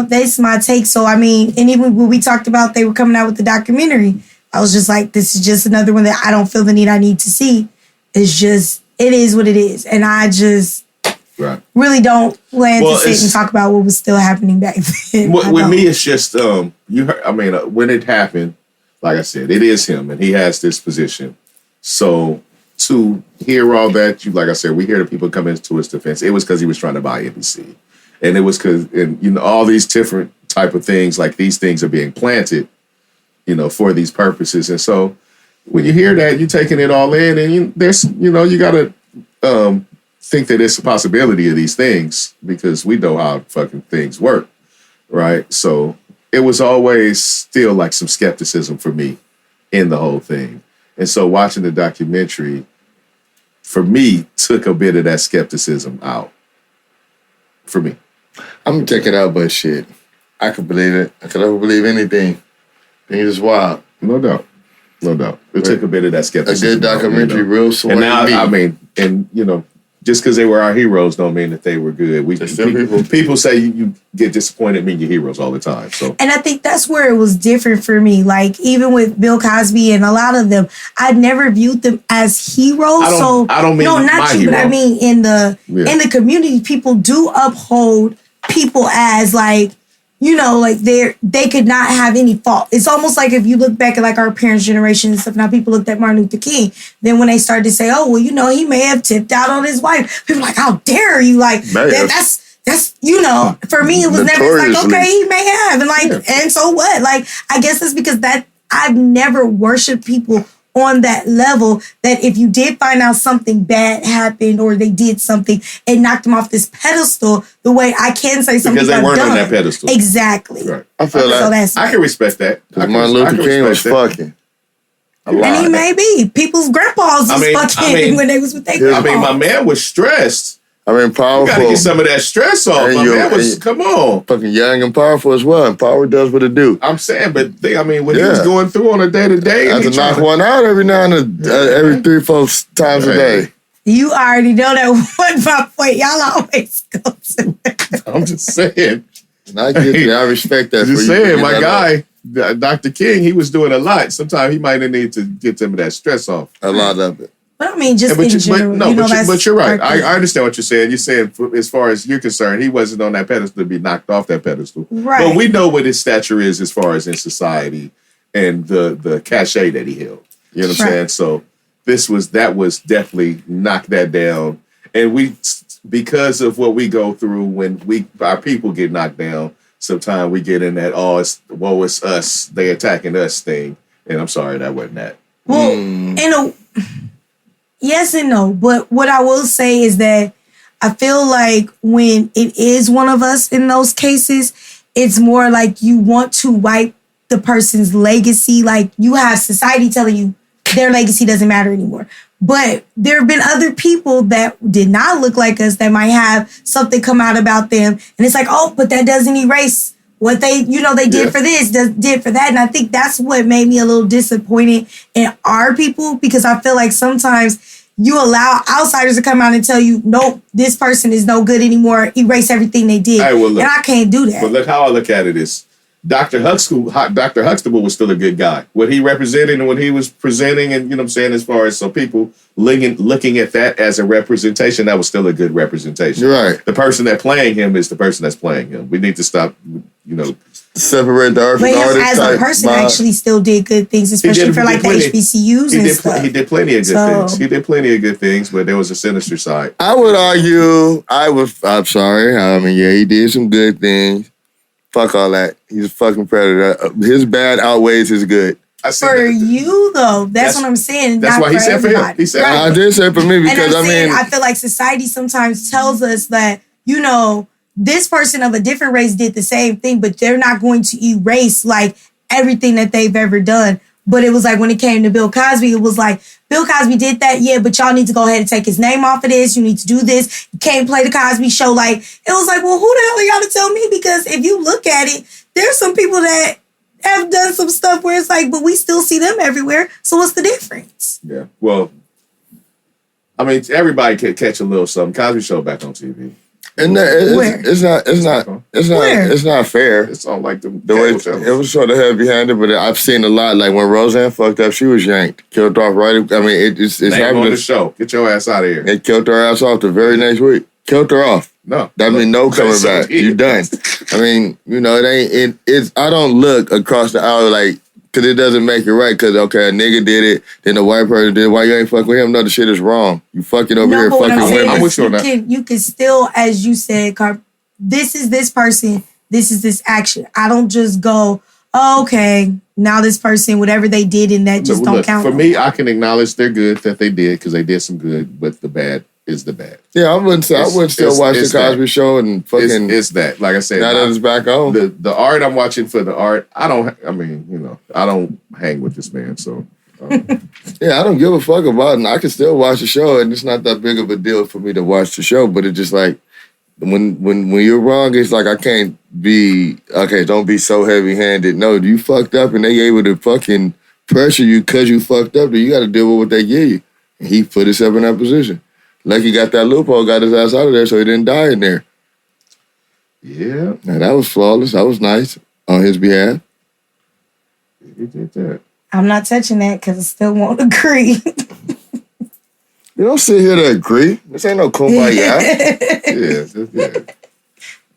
that's my take. So, I mean, and even when we talked about they were coming out with the documentary, I was just like, this is just another one that I don't feel the need I need to see. It's just, it is what it is. And I just really don't plan to sit and talk about what was still happening back then. With me, it's just, when it happened, like I said, it is him and he has this position. So to hear all that, like I said, we hear the people come into his defense. It was because he was trying to buy NBC. And it was because, all these different type of things, like these things are being planted, for these purposes. And so when you hear that, you're taking it all in and you got to think that it's a possibility of these things because we know how fucking things work, right? So it was always still like some skepticism for me in the whole thing. And so watching the documentary, for me, took a bit of that skepticism out. For me. I'm going to check it out, but shit, I could believe it. I could ever believe anything. Things is wild. No doubt. It took a bit of that skepticism. A good documentary, real sway. And now, just because they were our heroes don't mean that they were good. People say you get disappointed in your heroes all the time. So, and I think that's where it was different for me. Like even with Bill Cosby and a lot of them, I never viewed them as heroes. I don't mean not you, hero. But I mean in the community, people do uphold people as like. Like they could not have any fault. It's almost like if you look back at like our parents' generation and stuff, now people looked at Martin Luther King. Then when they started to say, oh, well, he may have tipped out on his wife. People are like, how dare you? Like, that's for me, it was never like, okay, he may have. And and so what? Like, I guess it's because that I've never worshiped people on that level that if you did find out something bad happened or they did something, it knocked them off this pedestal. The way I can say something because they weren't on that pedestal. Exactly. Right. I feel like I can respect that. Martin Luther King was fucking. And he may be. People's grandpas was fucking when they was with their grandpas. I mean, my man was stressed. I mean, powerful. You gotta get some of that stress off. My man was, come on. Fucking young and powerful as well. And power does what it do. I'm saying, but when he was going through on a day-to-day. I have to knock one out every now and then, every 3-4 times a day. You already know that wasn't my point. Y'all always go to that. I'm just saying. And I get that. I respect that. Just saying, my guy, Dr. King, he was doing a lot. Sometimes he might need to get some of that stress off. A lot of it. But I mean, just in general. But you're right. I understand what you're saying. You're saying, as far as you're concerned, he wasn't on that pedestal to be knocked off that pedestal. Right. But we know what his stature is as far as in society and the cachet that he held. You know what I'm saying? So that was definitely knocked that down. And because of what we go through when our people get knocked down, sometimes we get in that, it's us, they attacking us thing. And I'm sorry, that wasn't that. Well, yes and no, but what I will say is that I feel like when it is one of us in those cases, it's more like you want to wipe the person's legacy. Like you have society telling you their legacy doesn't matter anymore. But there have been other people that did not look like us that might have something come out about them. And it's like, but that doesn't erase what they did for this, did for that. And I think that's what made me a little disappointed in our people, because I feel like sometimes you allow outsiders to come out and tell you, nope, this person is no good anymore, erase everything they did. Right, and I can't do that. But look how I look at it is, Dr. Huxtable was still a good guy. What he represented and what he was presenting, and you know what I'm saying, as far as so people looking at that as a representation, that was still a good representation. You're right. The person that playing him is the person that's playing him. We need to stop, separate the art from the artist. As a person, actually still did good things, especially for like the HBCUs and stuff. He did plenty of good things. He did plenty of good things, but there was a sinister side. I would argue, I'm sorry. I mean, yeah, he did some good things. Fuck all that. He's a fucking predator. His bad outweighs his good. For you, though, that's what I'm saying. That's why he said for him. He said, I did say for me because I feel like society sometimes tells us that, this person of a different race did the same thing, but they're not going to erase like everything that they've ever done. But it was like when it came to Bill Cosby, it was like, Bill Cosby did that, yeah, but y'all need to go ahead and take his name off of this. You need to do this. You can't play the Cosby Show. Like, it was like, well, who the hell are y'all to tell me? Because if you look at it, there's some people that have done some stuff where it's like, but we still see them everywhere. So what's the difference? Yeah, well, I mean, everybody can catch a little something. Cosby Show back on TV. And it's not fair. It's all like the way it was sort of heavy-handed, but I've seen a lot. Like when Roseanne fucked up, she was yanked, killed off right. I mean, it's happening on the show. Get your ass out of here. They killed her ass off the very next week. Killed her off. No, that means no coming back. You done. I mean, it's. I don't look across the aisle like. Because it doesn't make it right. Because, okay, a nigga did it, then the white person did it. Why you ain't fuck with him? No, the shit is wrong. You fucking over here fucking women. I'm with you on that. You can still, as you said, this is this person, this is this action. I don't just go, okay, now this person, whatever they did in that just don't count. For me, I can acknowledge they're good that they did because they did some good, but the bad is the bad. Yeah, I wouldn't still watch the Cosby Show and fucking. It's that. Like I said, now that it's back on. The art I'm watching for the art. I don't hang with this man. So yeah, I don't give a fuck about it. I can still watch the show, and it's not that big of a deal for me to watch the show. But it's just like when you're wrong, it's like I can't be okay. Don't be so heavy handed. No, you fucked up, and they able to fucking pressure you because you fucked up. Then you got to deal with what they give you. And he put himself in that position. Like he got that loophole, got his ass out of there so he didn't die in there. Yeah. Now that was flawless. That was nice on his behalf. He did that. I'm not touching that because I still won't agree. You don't sit here to agree. This ain't no kumbaya. Yeah.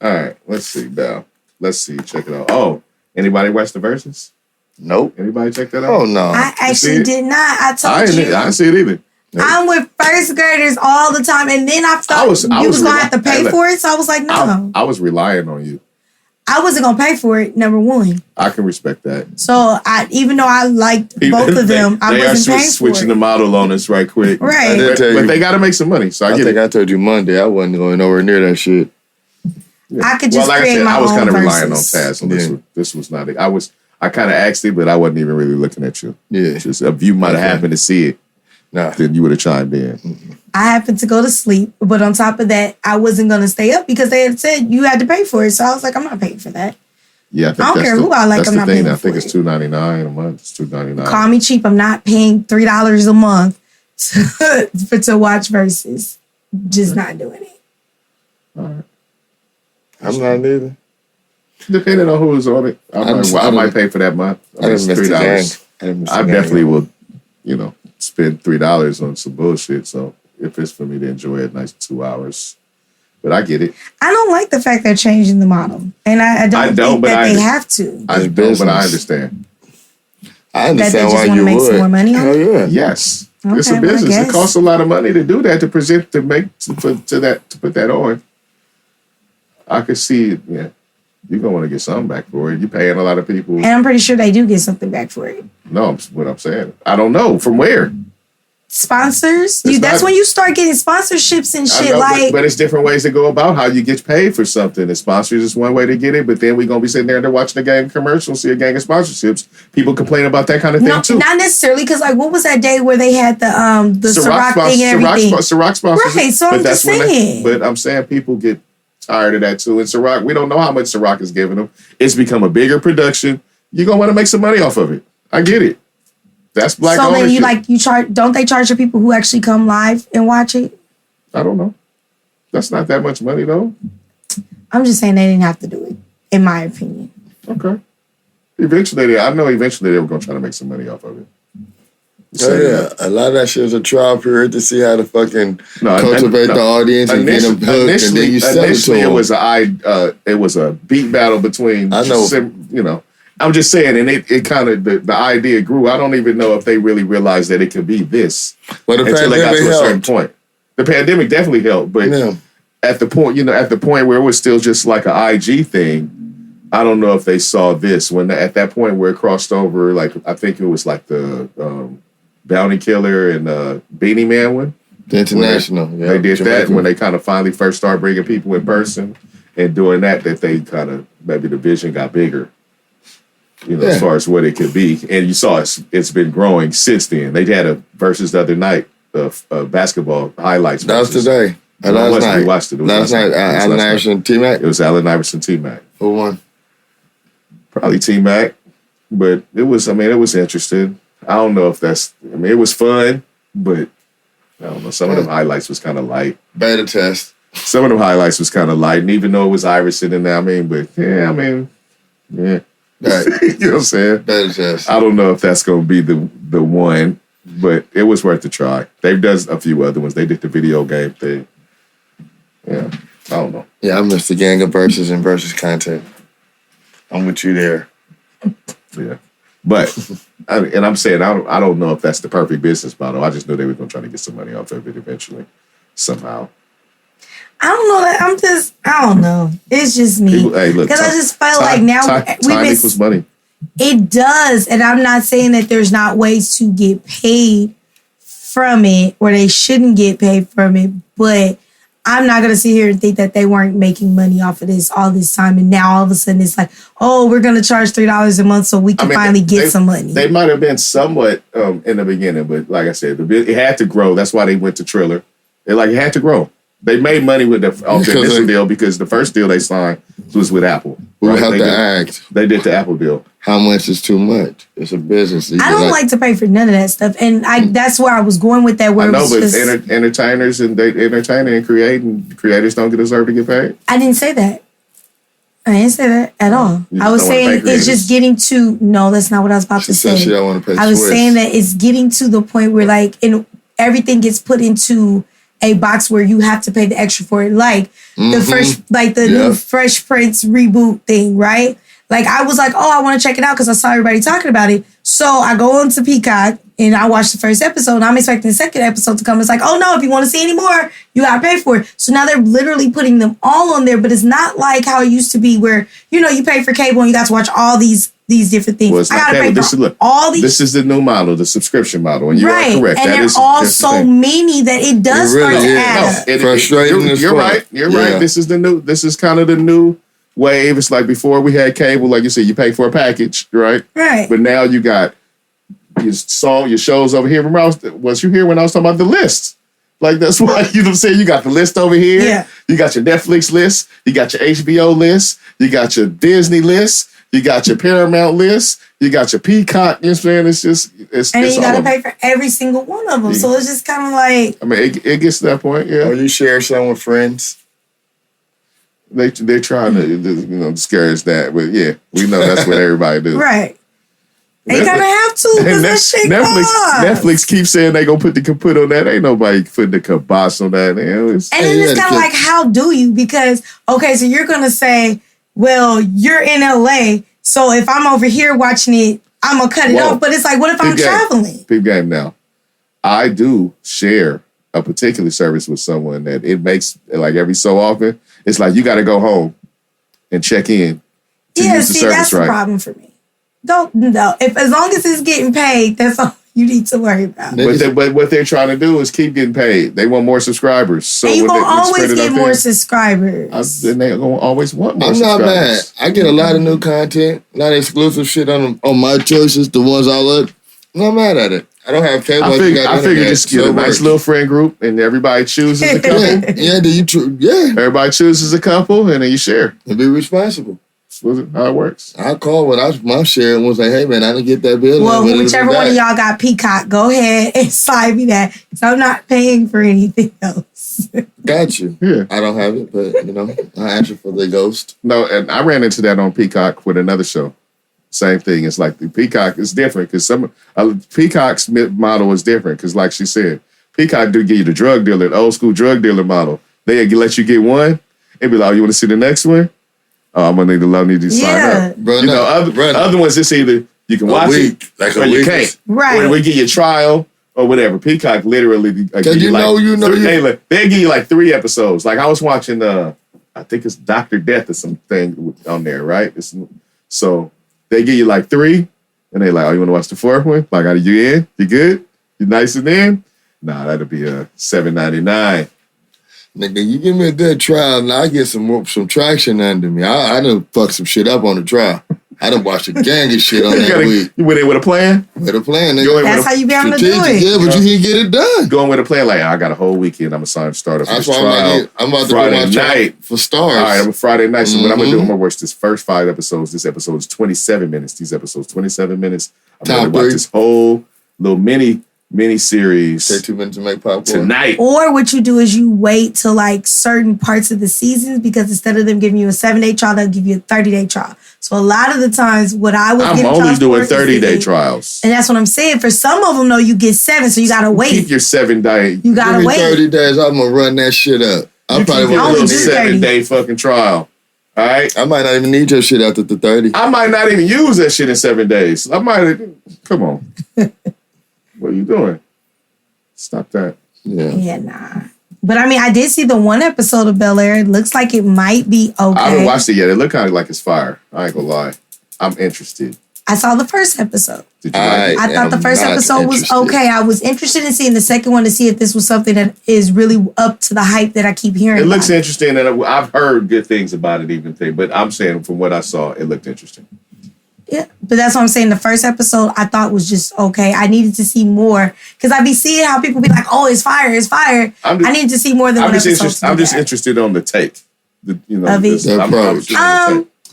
All right. Let's see, Belle. Let's see. Check it out. Oh, anybody watch the Verzuz? Nope. Anybody check that out? Oh, no. I actually did not. I told you. I didn't see it either. I'm with first graders all the time, and then I thought you was gonna have to pay for it, so I was like, no. I was relying on you. I wasn't gonna pay for it. Number one. I can respect that. So even though I liked both of them, I wasn't paying for it. Switching the model on us right quick. Right. But they got to make some money. So I think I told you Monday I wasn't going nowhere near that shit. Yeah. I could just create my own. I was kind of relying on Verzuz. Taz on this one. This was not it. I kind of asked it, but I wasn't even really looking at you. Yeah. Just if you might have happened to see it, then you would have chimed in. Mm-hmm. I happened to go to sleep, but on top of that, I wasn't going to stay up because they had said you had to pay for it. So I was like, I'm not paying for that. Yeah, I don't care who I like. I'm not paying for it. I think it's $2.99 a month. It's $2.99. Call me cheap. I'm not paying $3 a month to watch Verzuz. Just not doing it. All right. I'm not either. Depending on who's on it, I might pay for that month. I mean, it's $3. I definitely will, spend $3 on some bullshit. So if it's for me to enjoy a nice 2 hours. But I get it. I don't like the fact they're changing the model. And I don't think that they have to. I don't, but I understand. I understand that they just why want to you make would. some more money on Hell it? yeah. Yes. Okay, it's a business. It costs a lot of money to do that, to put that on. I could see, yeah. You're going to want to get something back for it. You're paying a lot of people. And I'm pretty sure they do get something back for it. No, what I'm saying. I don't know. From where? Sponsors? That's when you start getting sponsorships and shit. But it's different ways to go about how you get paid for something. The sponsors is one way to get it, but then we're going to be sitting there and they're watching a gang of commercials, see a gang of sponsorships. People complain about that kind of thing too. Not necessarily, because what was that day where they had the Ciroc thing and everything? Ciroc sponsors. Right, so I'm just saying. But I'm saying people get tired of that too. And Ciroc, we don't know how much Ciroc is giving them. It's become a bigger production. You're going to want to make some money off of it. I get it. That's black ownership. So then you charge, don't they charge the people who actually come live and watch it? I don't know. That's not that much money though. I'm just saying they didn't have to do it, in my opinion. Okay. Eventually they were going to try to make some money off of it. A lot of that shit was a trial period to see how to fucking cultivate the audience and get them hooked, and then you sell it to them. It was a beat battle between. I know. I'm just saying, and it kind of the idea grew. I don't even know if they really realized that it could be this. Well, the until they got to a certain helped. point. The pandemic definitely helped, but at the point where it was still just like an IG thing, I don't know if they saw this at that point where it crossed over. Like I think it was like the Bounty Killer and Beanie Man one. The international. They did that when they kind of finally first started bringing people in person and doing that they kind of maybe the vision got bigger. As far as what it could be. And you saw it's been growing since then. They had a Verzuz the other night of basketball highlights. That was today. Last night. We watched it. Last night, Allen Iverson, T-Mac? It was Allen Iverson, T-Mac. Who won? Probably T-Mac. But it was interesting. I don't know if it was fun, but I don't know. Some of them highlights was kind of light. Beta test. Some of them highlights was kind of light. And even though it was Iverson and yeah. Right. You know what I'm saying? Beta test. I don't know if that's going to be the one, but it was worth a try. They've done a few other ones. They did the video game thing. Yeah, I don't know. Yeah, I missed the gang of Verzuz and Verzuz content. I'm with you there. Yeah, but I'm saying I don't know if that's the perfect business model. I just knew they were going to try to get some money off of it eventually, somehow. I don't know. I don't know. It's just me. Because I just felt like now time equals money. It does. And I'm not saying that there's not ways to get paid from it or they shouldn't get paid from it. But I'm not going to sit here and think that they weren't making money off of this all this time. And now all of a sudden it's like, oh, we're going to charge $3 a month so we can finally get some money. They might have been somewhat in the beginning. But like I said, it had to grow. That's why they went to Triller. It had to grow. They made money with the initial deal because the first deal they signed was with Apple. We have to act. They did the Apple deal. How much is too much? It's a business. I don't like to pay for none of that stuff. And that's where I was going with that. Where I know, but entertainers and entertaining and creators don't deserve to get paid. I didn't say that. I didn't say that at all. I was saying it's just getting to, no, that's not what I was about to say. She don't want to pay I was saying that it's getting to the point where everything gets put into a box where you have to pay the extra for it. Like the new Fresh Prince reboot thing, right? Like, I was like, oh, I want to check it out because I saw everybody talking about it. So I go on to Peacock and I watch the first episode. And I'm expecting the second episode to come. It's like, oh no, if you want to see any more, you got to pay for it. So now they're literally putting them all on there. But it's not like how it used to be where, you pay for cable and you got to watch all these different things. Well, it's I not got to pay cable. for all these. This is the new model, the subscription model. And you are correct. And they're all so many that it does start to add up. Frustrating. You're right. You're right. This is kind of the new wave. It's like before we had cable, like you said, you pay for a package, right? Right. But now you got your shows over here. Remember, was you here when I was talking about the list? Like, that's why, you know what I'm saying? You got the list over here. Yeah. You got your Netflix list. You got your HBO list. You got your Disney list. You got your Paramount list. You got your Peacock. You know what I'm saying? It's just, and then you got to pay for every single one of them. Yeah. So it's just kind of like. I mean, it gets to that point, yeah. Or you share some with friends. They're trying to, discourage that. But yeah, we know that's what everybody do. Right. They kind of have to because that shit costs. Netflix keeps saying they going to put on that. Ain't nobody putting the kibosh on that. And then it's kind of like, how do you? Because, okay, so you're going to say, well, you're in LA, so if I'm over here watching it, I'm going to cut it off. But it's like, what if I'm traveling? Big game now. I do share a particular service with someone that it makes, like every so often, it's like you got to go home and check in to use the service, that's the problem for me. As long as it's getting paid, that's all you need to worry about. But what they're trying to do is keep getting paid. They want more subscribers. So and you're going to always get more subscribers. Then they're going to always want more subscribers. I'm not mad. I get a lot of new content, a lot of exclusive shit on my choices, the ones I look. I'm not mad at it. I don't have cable. I figure just get a nice little friend group and everybody chooses a couple. Everybody chooses a couple and then you share. And be responsible. How it works. I call when I'm sharing was like, hey man, I didn't get that bill. Well, whichever one of y'all got Peacock, go ahead and slide me that. So I'm not paying for anything else. Got you. Yeah. I don't have it, but I answer for the ghost. No, and I ran into that on Peacock with another show. Same thing. It's like the Peacock is different because Peacock's model is different because, like she said, Peacock do give you the drug dealer, the old school drug dealer model. They let you get one and be like, oh, you want to see the next one? Oh, I'm gonna need to sign up. Bro, other ones, it's either you can watch it or you can't. Right. Or we get your trial or whatever. Peacock literally they give you like 3 episodes. Like I was watching I think it's Dr. Death or something on there, right? So they give you like 3 and they're like, oh, you wanna watch the 4th one? Like, are you in? You good? You nice and in? Nah, that'll be $7.99. Nigga, you give me a good trial and I get some traction under me. I done fuck some shit up on the trial. I done watched a gang of shit on that week. You went in with a plan? With a plan, nigga. That's how you be able to do it. Yeah, but you can get it done. Going with a plan, like, I got a whole weekend. I'm going to start up for this trial. I'm about to Friday go my night for stars. All right, I'm a Friday night. So what I'm going to do, I'm going to watch this first 5 episodes. This episode is 27 minutes. These episodes, 27 minutes. I'm going to watch this whole little mini series. Take 2 minutes to make popcorn tonight. Or what you do is you wait till like certain parts of the seasons because instead of them giving you a 7-day trial, they'll give you a 30-day trial. So a lot of the times, what I'm only doing 30-day trials, and that's what I'm saying. For some of them, though, you get 7, so you gotta wait. Keep your 7-day. You gotta wait. 30 days. I'm gonna run that shit up. I probably want a little 7-day fucking trial. All right. I might not even need your shit after the 30. I might not even use that shit in 7 days. Come on. What are you doing? Stop that. Yeah, nah. But I mean, I did see the 1 episode of Bel-Air. It looks like it might be okay. I haven't watched it yet. It looked kind of like it's fire. I ain't gonna lie. I'm interested. I saw the first episode. Did you like it? I thought the first episode was okay. I was interested in seeing the second one to see if this was something that is really up to the hype that I keep hearing. It looks interesting, and I've heard good things about it even today. But I'm saying from what I saw, it looked interesting. Yeah, but that's what I'm saying. The first episode I thought was just okay. I needed to see more because I be seeing how people be like, "Oh, it's fire, it's fire." I needed to see more than one episode. I'm just interested on the take.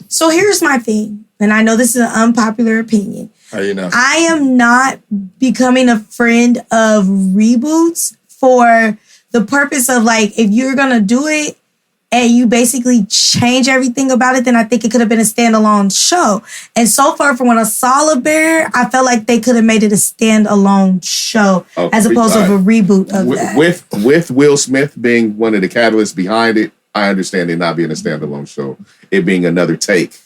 So here's my thing, and I know this is an unpopular opinion. How you know? I am not becoming a friend of reboots for the purpose of like, if you're gonna do it and you basically change everything about it, then I think it could have been a standalone show. And so far, from when I saw Bear, I felt like they could have made it a standalone show as opposed to a reboot of that. With Will Smith being one of the catalysts behind it, I understand it not being a standalone show. It being another take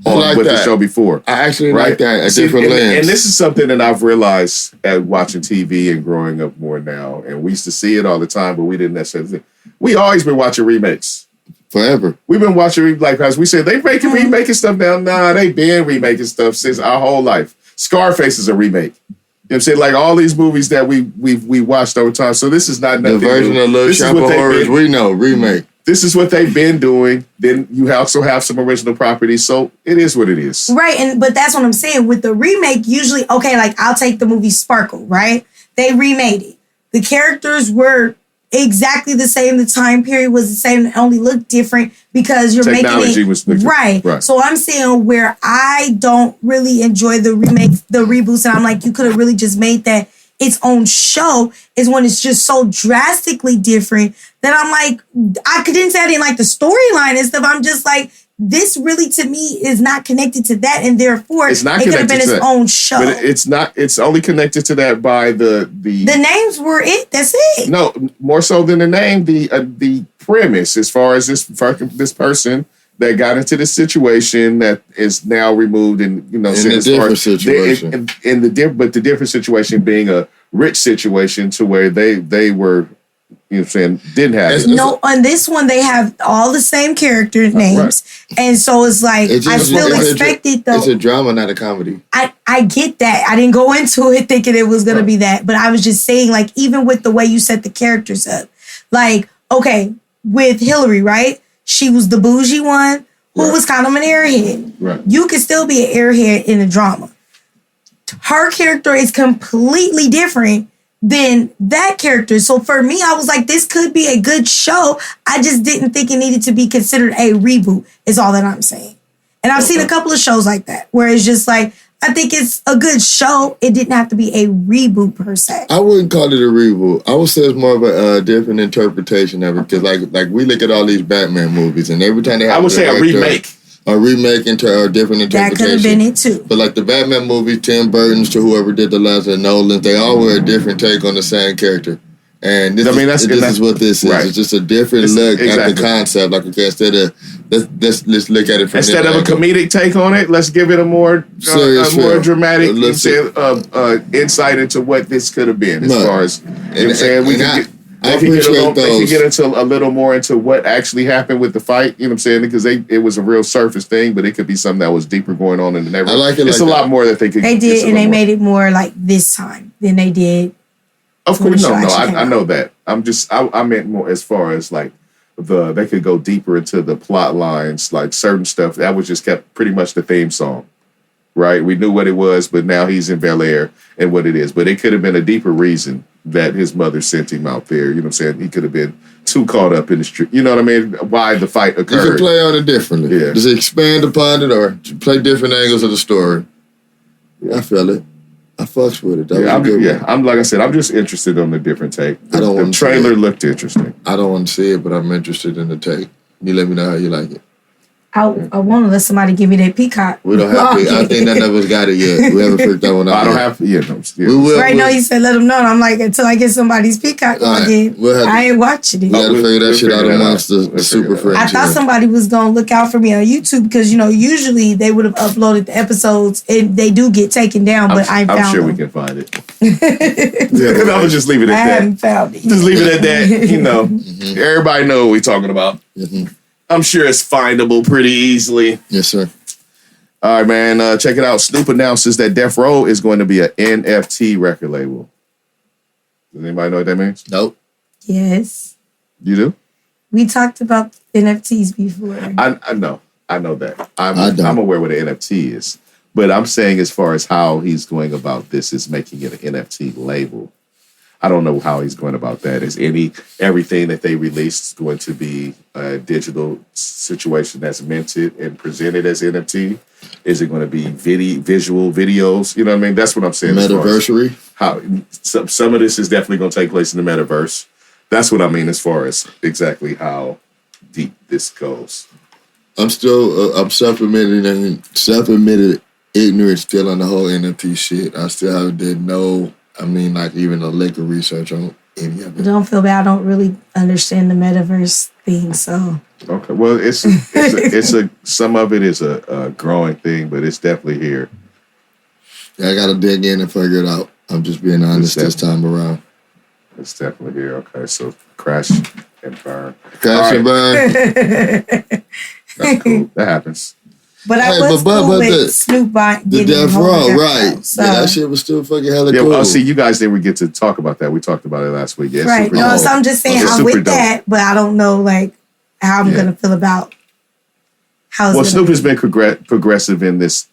on like with that. the show before. I actually Right? like that. A See, different lens. and this is something that I've realized at watching TV and growing up more now. And we used to see it all the time, but we didn't necessarily think. We always been watching remakes. Forever. We've been watching, like, as we said, they remaking stuff now. Nah, they been remaking stuff since our whole life. Scarface is a remake. You know what I'm saying? Like all these movies that we watched over time. So this is not nothing The version new. of Little This is Shop what of they've Horrors been- we know, remake. This is what they've been doing. Then you also have some original properties. So it is what it is. Right, but that's what I'm saying. With the remake, usually, okay, like I'll take the movie Sparkle, right? They remade it. The characters were exactly the same. The time period was the same. It only looked different because you're Technology making it was different. right. So I'm saying where I don't really enjoy the remakes, the reboots, and I'm like, you could have really just made that its own show, is when it's just so drastically different that I'm like, I couldn't say I didn't like the storyline and stuff. I'm just like, this really to me is not connected to that, and therefore It's not it could have been connected its to that. own show. But it's not. It's only connected to that by the The names were it. That's it. no more so than the name. The premise, as far as this person that got into this situation that is now removed, and In a different situation. But the different situation being a rich situation to where they were, you know what I'm saying, didn't have it. No, on this one they have all the same character names, and so it's like I still expected though. It's a drama, not a comedy. I get that. I didn't go into it thinking it was gonna be that, but I was just saying, like, even with the way you set the characters up, like, okay, with Hillary, right? She was the bougie one who was kind of an airhead. Right. You can still be an airhead in a drama. Her character is completely different than that character. So for me, I was like, this could be a good show. I just didn't think it needed to be considered a reboot, is all that I'm saying. And I've seen a couple of shows like that, where it's just like, I think it's a good show. It didn't have to be a reboot per se. I wouldn't call it a reboot. I would say it's more of a different like we look at all these Batman movies, and every time they have I would say a remake. A remake into a different interpretation. That could have been it too. But like the Batman movies, Tim Burton's to whoever did the last of Nolan's, they all were a different take on the same character. And this is what this is. Right. It's just a different look at the concept. Like, okay, instead of let's look at it from instead of a comedic take on it, let's give it a more more dramatic insight into what this could have been. As far as, you know what I'm saying, they can get into a little more into what actually happened with the fight. You know what I'm saying? Because it was a real surface thing, but it could be something that was deeper going on in the neighborhood. I like it. It's a lot more that they could. They did, and they made it more like this time than they did. Of course, I know that. I meant more as far as like they could go deeper into the plot lines, like certain stuff that was just kept pretty much the theme song, right? We knew what it was, but now he's in Bel Air and what it is. But it could have been a deeper reason that his mother sent him out there. You know what I'm saying? He could have been too caught up in the street. You know what I mean? Why the fight occurred. You can play on it differently. Yeah. Just expand upon it or play different angles of the story. I feel it. I fucks with it. I'm like I said, I'm just interested in the different take. The trailer looked interesting. I don't want to see it, but I'm interested in the take. You let me know how you like it. I want to let somebody give me that Peacock. We don't have Peacock. I think none of us got it yet. We haven't figured that one out. I don't have. Yeah, no. Yeah. We will. Right now, you said let them know. And I'm like, until I get somebody's Peacock, I ain't watching it. We got to figure that shit out amongst the super friends. I thought somebody was gonna look out for me on YouTube because usually they would have uploaded the episodes and they do get taken down, but I found. I'm sure we can find it. I would just leave it at that. I haven't found it. Just leave it at that. Everybody know what we're talking about. Mm-hmm. I'm sure it's findable pretty easily. Yes, sir. All right, man. Check it out. Snoop announces that Death Row is going to be an NFT record label. Does anybody know what that means? Nope. Yes. You do? We talked about NFTs before. I know. I know that. I'm aware what an NFT is. But I'm saying as far as how he's going about this is making it an NFT label. I don't know how he's going about that. Is everything that they released going to be a digital situation that's minted and presented as NFT? Is it going to be visual videos? You know what I mean? That's what I'm saying. Metaversary? How some of this is definitely going to take place in the metaverse. That's what I mean as far as exactly how deep this goes. I'm still I'm self-admitted ignorant still on the whole NFT shit. I still did no. Even a lick of research on any of it. Don't feel bad. I don't really understand the metaverse thing, so. Okay. Well, it's some of it is a growing thing, but it's definitely here. Yeah, I gotta dig in and figure it out. I'm just being honest this time around. It's definitely here. Okay, so crash and burn. Crash and burn. That's cool. That happens. But I was cool with Snoop the Death Row, right? So. Yeah, that shit was still fucking hella cool. Oh, see, you guys didn't get to talk about that. We talked about it last week. Yeah, right. No, so I'm just saying I'm with that, but I don't know like how I'm gonna feel about how. Well, Snoop has been progressive in this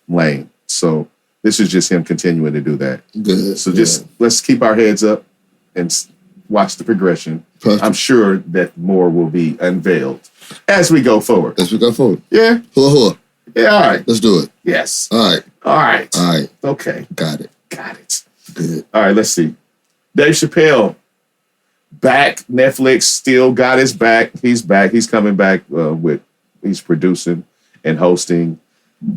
lane, so this is just him continuing to do that. Good. So just let's keep our heads up and watch the progression. Perfect. I'm sure that more will be unveiled as we go forward. Yeah. Hula. Yeah, all right. Let's do it. Yes. All right. Okay. Got it. Good. All right, let's see. Dave Chappelle, back. Netflix still got his back. He's back. He's coming back he's producing and hosting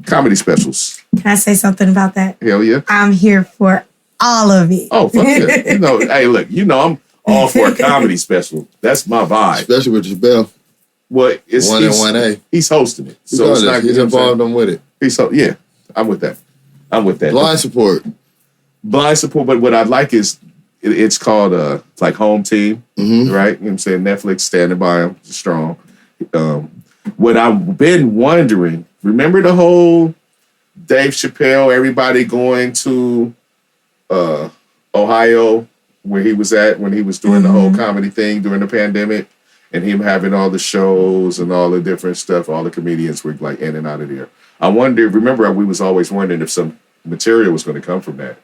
comedy specials. Can I say something about that? Hell yeah. I'm here for all of it. Oh, fuck yeah. Hey, look, I'm all for a comedy special. That's my vibe. Especially with Chappelle. Well, it's 1 and 1A. He's hosting it. So it's not, he's involved with it. Yeah, I'm with that. Blind support. But what I'd like is it's called like Home Team, right? You know what I'm saying? Netflix standing by him strong. What I've been wondering, remember the whole Dave Chappelle, everybody going to Ohio where he was at when he was doing the whole comedy thing during the pandemic, and him having all the shows and all the different stuff, all the comedians were like in and out of there. I wonder, remember we was always wondering if some material was going to come from that.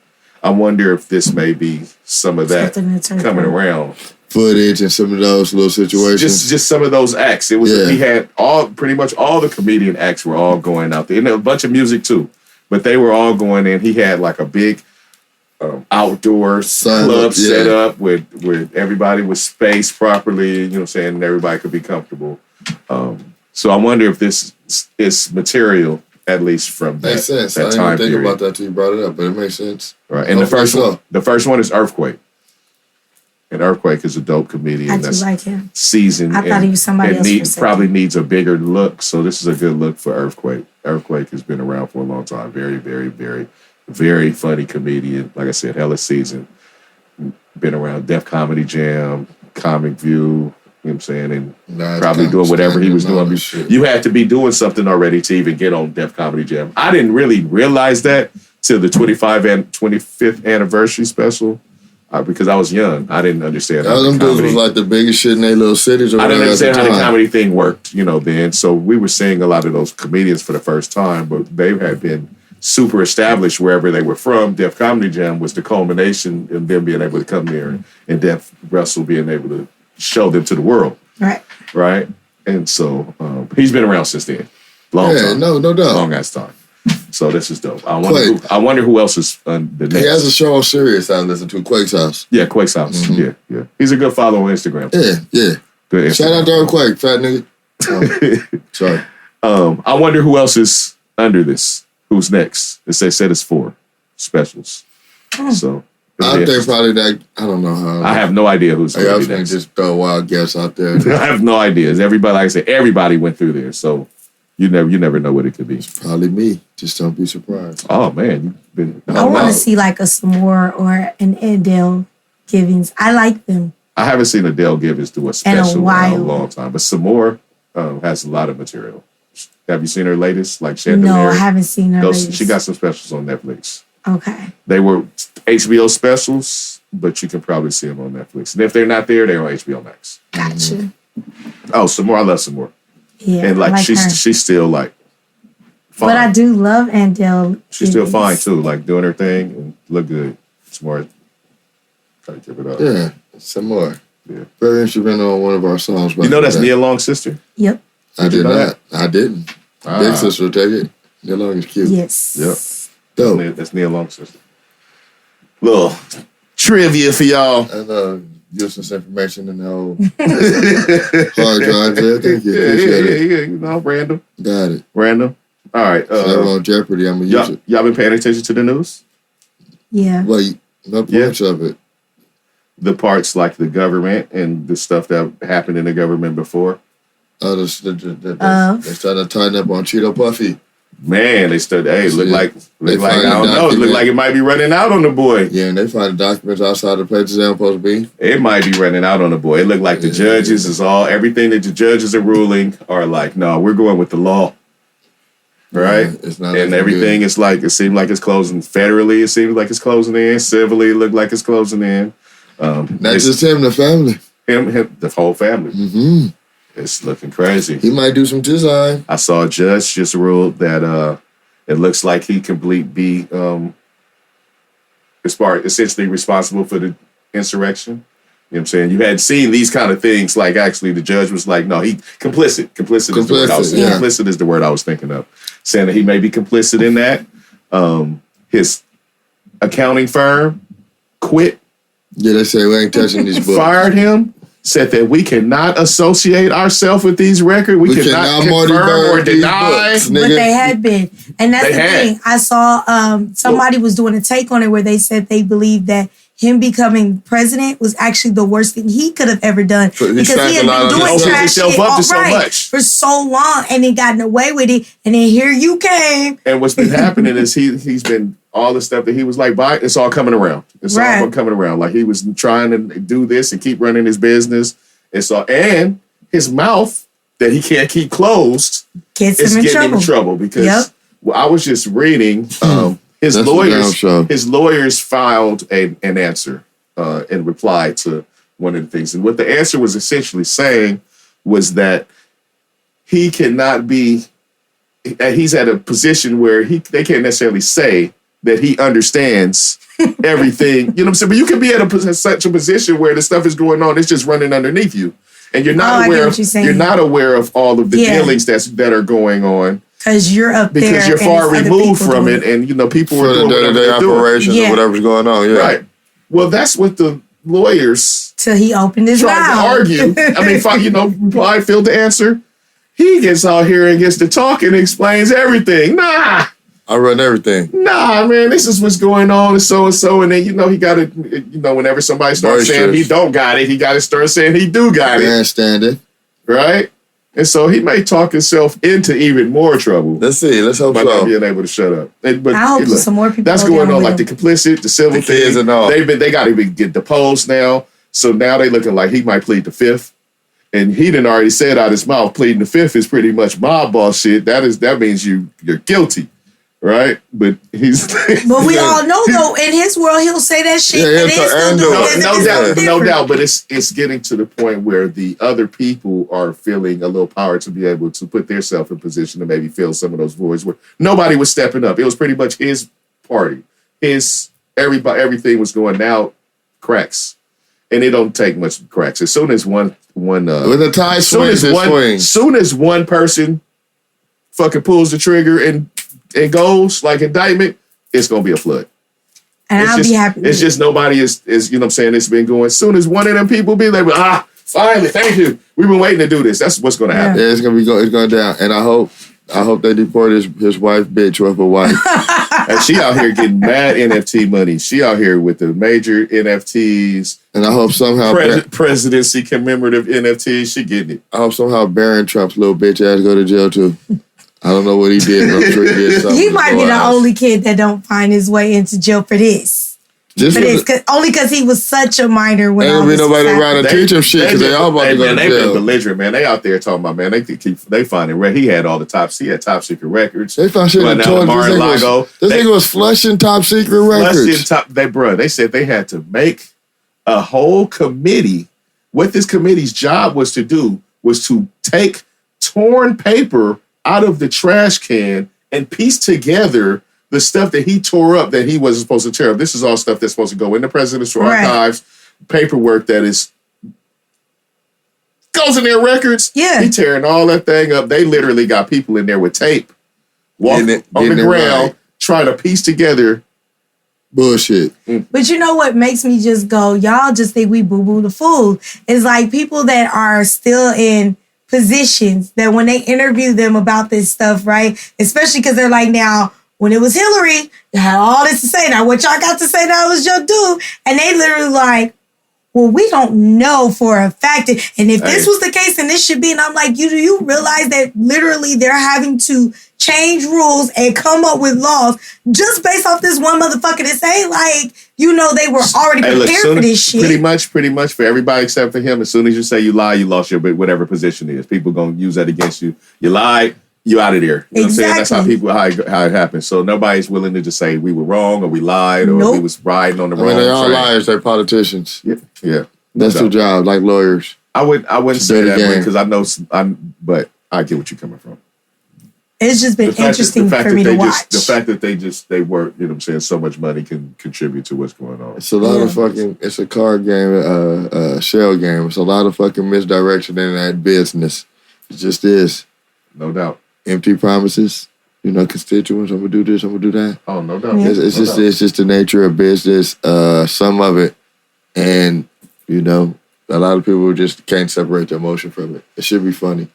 I wonder if this may be some of that coming around. Footage and some of those little situations. Just some of those acts. It was he had pretty much all the comedian acts were all going out there. And a bunch of music too. But they were all going in. He had like a big outdoor club set up where everybody was spaced properly, you know what I'm saying, and everybody could be comfortable. So I wonder if this is material, at least from that, makes sense. that I time didn't think period. about that till you brought it up, but it makes sense. Right. And the first one is Earthquake. And Earthquake is a dope comedian. I do like him. Seasoned. I thought he was somebody else. Probably needs a bigger look. So this is a good look for Earthquake. Earthquake has been around for a long time. Very, very, very, very funny comedian. Like I said, hella seasoned. Been around Def Comedy Jam, Comic View, you know what I'm saying? And probably doing whatever he was doing. You had to be doing something already to even get on Def Comedy Jam. I didn't really realize that till the 25th anniversary special. Because I was young, I didn't understand how them dudes was like the biggest shit in their little cities. I didn't understand how the comedy thing worked, then. So we were seeing a lot of those comedians for the first time, but they had been super established wherever they were from. Def Comedy Jam was the culmination in them being able to come there and Def Russell being able to show them to the world. Right? And so he's been around since then. Long time. No doubt. Long ass time. So this is dope. I wonder who else is the next. He has a show on Sirius I listen to, Quake's House. Yeah, Quake's House. Mm-hmm. Yeah. He's a good follow on Instagram. Yeah. Good Instagram. Shout out to Quake, fat nigga. Sorry. I wonder who else is under this. Who's next? They said it's 4 specials. So I think probably that. I don't know how. I have no idea who's going to be next. I was just throw a wild guess out there. I have no idea. Everybody, like I said, everybody went through there. So you never know what it could be. It's probably me. Just don't be surprised. Oh man, you've been. I want to see like a Samore or an Adele Givens. I like them. I haven't seen Adele Givens do a special in a long time, but Samore has a lot of material. Have you seen her latest? Like Chandelier? No, I haven't seen her latest. She got some specials on Netflix. Okay. They were HBO specials, but you can probably see them on Netflix. And if they're not there, they're on HBO Max. Gotcha. Oh, Samore, I love Samore. Yeah, and like she's still like fine. But I do love Adele. She's still fine too, like doing her thing and look good. Smart. Gotta give it up. Yeah, some more. Yeah. Very instrumental on one of our songs. You know that's Nia Long's sister? Yep. I did not. I didn't. Big sister will take it. Nia Long is cute. Yes. Yep. Dope. That's Nia Long's sister. Little trivia for y'all. I know. Useless information in the whole hard drive there. Thank you. Appreciate it. Random. Got it. Random. All right. So on Jeopardy, I'm going to use it. Y'all been paying attention to the news? Yeah. Well, what parts of it? The parts like the government and the stuff that happened in the government before. Oh, they're starting to tighten up on Cheeto Puffy. Man, they started. Hey, look like I don't know. It look like it might be running out on the boy. Yeah, and they find the documents outside the places they're supposed to be. It might be running out on the boy. It looked like the judges is everything that the judges are ruling are like, no, we're going with the law, right? Yeah, it's not, and everything is like it seems like it's closing federally. It seems like it's closing in civilly. It looked like it's closing in. Not just him, the family. Him, the whole family. Mm-hmm. It's looking crazy. He might do some design. I saw a judge just ruled that it looks like he can be essentially responsible for the insurrection. You know what I'm saying? You hadn't seen these kind of things. Like actually, the judge was like, no, he complicit. Complicit is the word I was thinking. Complicit is the word I was thinking of. Saying that he may be complicit in that. His accounting firm quit. Yeah, they say we ain't touching these books. Fired him. Said that we cannot associate ourselves with these records. We cannot confirm or deny. Books, but they had been. And that's the thing. I saw somebody was doing a take on it where they said they believed that him becoming president was actually the worst thing he could have ever done. Because he had been doing trash shit for so long and he gotten away with it. And then here you came. And what's been happening is he's been all the stuff that he was like buying, it's all coming around. It's all coming around. Like he was trying to do this and keep running his business. And his mouth that he can't keep closed is getting him in trouble because I was just reading his lawyers filed an answer in reply to one of the things. And what the answer was essentially saying was that he cannot be, he's at a position where they can't necessarily say that he understands everything. You know what I'm saying? But you can be at such a position where the stuff is going on, it's just running underneath you. And you're not aware of all of the dealings that are going on. Because you're up there. Because you're far removed from it, and people are doing the day-to-day operations or whatever's going on. Yeah. Right. Well, that's what the lawyers till he opened his mouth to argue. I mean, reply, filled the answer. He gets out here and gets to talk and explains everything. Nah. I run everything. Nah, man, this is what's going on and so and so. And then, he got to, whenever somebody starts saying he don't got it, he got to start saying he do got it. Grandstanding. Right? And so he may talk himself into even more trouble. Let's see. Let's hope by not being able to shut up. But I hope some more people. That's going on, like the complicit, the civil things and all. They got to even get deposed now. So now they looking like he might plead the fifth. And he done already said out his mouth, pleading the fifth is pretty much mob boss shit. That means you're guilty. Right, but But we all know though, in his world, he'll say that shit. No doubt. But it's getting to the point where the other people are feeling a little power to be able to put themselves in position to maybe fill some of those voids where nobody was stepping up. It was pretty much his party, everything was going out cracks, and it don't take much cracks. As soon as one when the tide swings, soon as one person fucking pulls the trigger and it goes like indictment, it's gonna be a flood. And I'll be happy. It's just nobody is you know what I'm saying, it's been going. As soon as one of them people be like, finally, thank you. We've been waiting to do this. That's what's gonna happen. Yeah, it's going down. And I hope they deport his wife, bitch, with a wife. And she out here getting mad NFT money. She out here with the major NFTs. And I hope somehow presidency commemorative NFTs, she getting it. I hope somehow Barron Trump's little bitch ass go to jail too. I don't know what he did, but I'm sure he did something. He might be the only kid that don't find his way into jail for this. Only because he was such a minor when ain't be nobody around to teach him shit because they all about to go to jail. They been belligerent, man. They out there talking about, man, they finding he had all the he had top secret records. They found shit in the toilet. This nigga was flushing top secret records. They said they had to make a whole committee. What this committee's job was to do was to take torn paper out of the trash can and piece together the stuff that he tore up that he wasn't supposed to tear up. This is all stuff that's supposed to go in the presidential archives, paperwork that goes in their records. Yeah. He tearing all that thing up. They literally got people in there with tape, walking on the ground, trying to piece together bullshit. But you know what makes me just go, y'all just think we boo-boo the fool. It's like people that are still in positions that when they interview them about this stuff, right? Especially because they're like, now, when it was Hillary, you had all this to say. Now, what y'all got to say now is your dude. And they literally like, well, we don't know for a fact. And if this was the case, then this should be. And I'm like, do you realize that literally they're having to change rules and come up with laws just based off this one motherfucker to say, like, they were already prepared for this shit. Pretty much for everybody except for him. As soon as you say you lie, you lost your whatever position it is. People going to use that against you. You lied, you out of there. You know what I'm saying? That's how it happens. So nobody's willing to just say we were wrong or we lied or we was riding on the wrong train. They all liars. They're politicians. Yeah. That's their job, like lawyers. I wouldn't say that because I know, but I get what you're coming from. It's just been interesting for me to watch. The fact that they work, you know what I'm saying, so much money can contribute to what's going on. It's a lot of fucking, it's a card game, shell game. It's a lot of fucking misdirection in that business. It just is. No doubt. Empty promises, constituents, I'm going to do this, I'm going to do that. Oh, no doubt. It's just the nature of business, some of it. And, a lot of people just can't separate the emotion from it. It should be funny.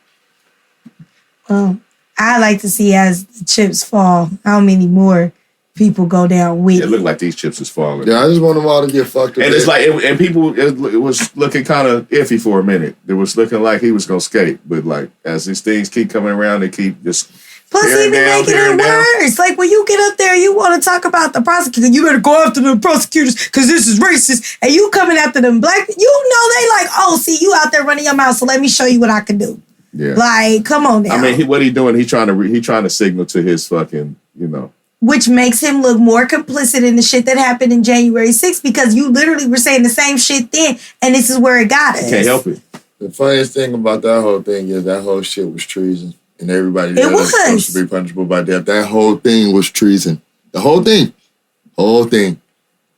I like to see as the chips fall, how many more people go down with it. It looked like these chips is falling. Yeah, I just want them all to get fucked up. And it's like, and people, it was looking kind of iffy for a minute. It was looking like he was going to skate. But like, as these things keep coming around, they keep just plus even making it worse. Like when you get up there, you want to talk about the prosecutor. You better go after the prosecutors because this is racist. And you coming after them black, they like, oh, see, you out there running your mouth, so let me show you what I can do. Yeah. Like, come on now. I mean, what he doing? He trying to signal to his fucking, Which makes him look more complicit in the shit that happened in January 6th because you literally were saying the same shit then, and this is where it got us. Can't help it. The funniest thing about that whole thing is that whole shit was treason. And everybody it was supposed to be punishable by death. That whole thing was treason. The whole thing.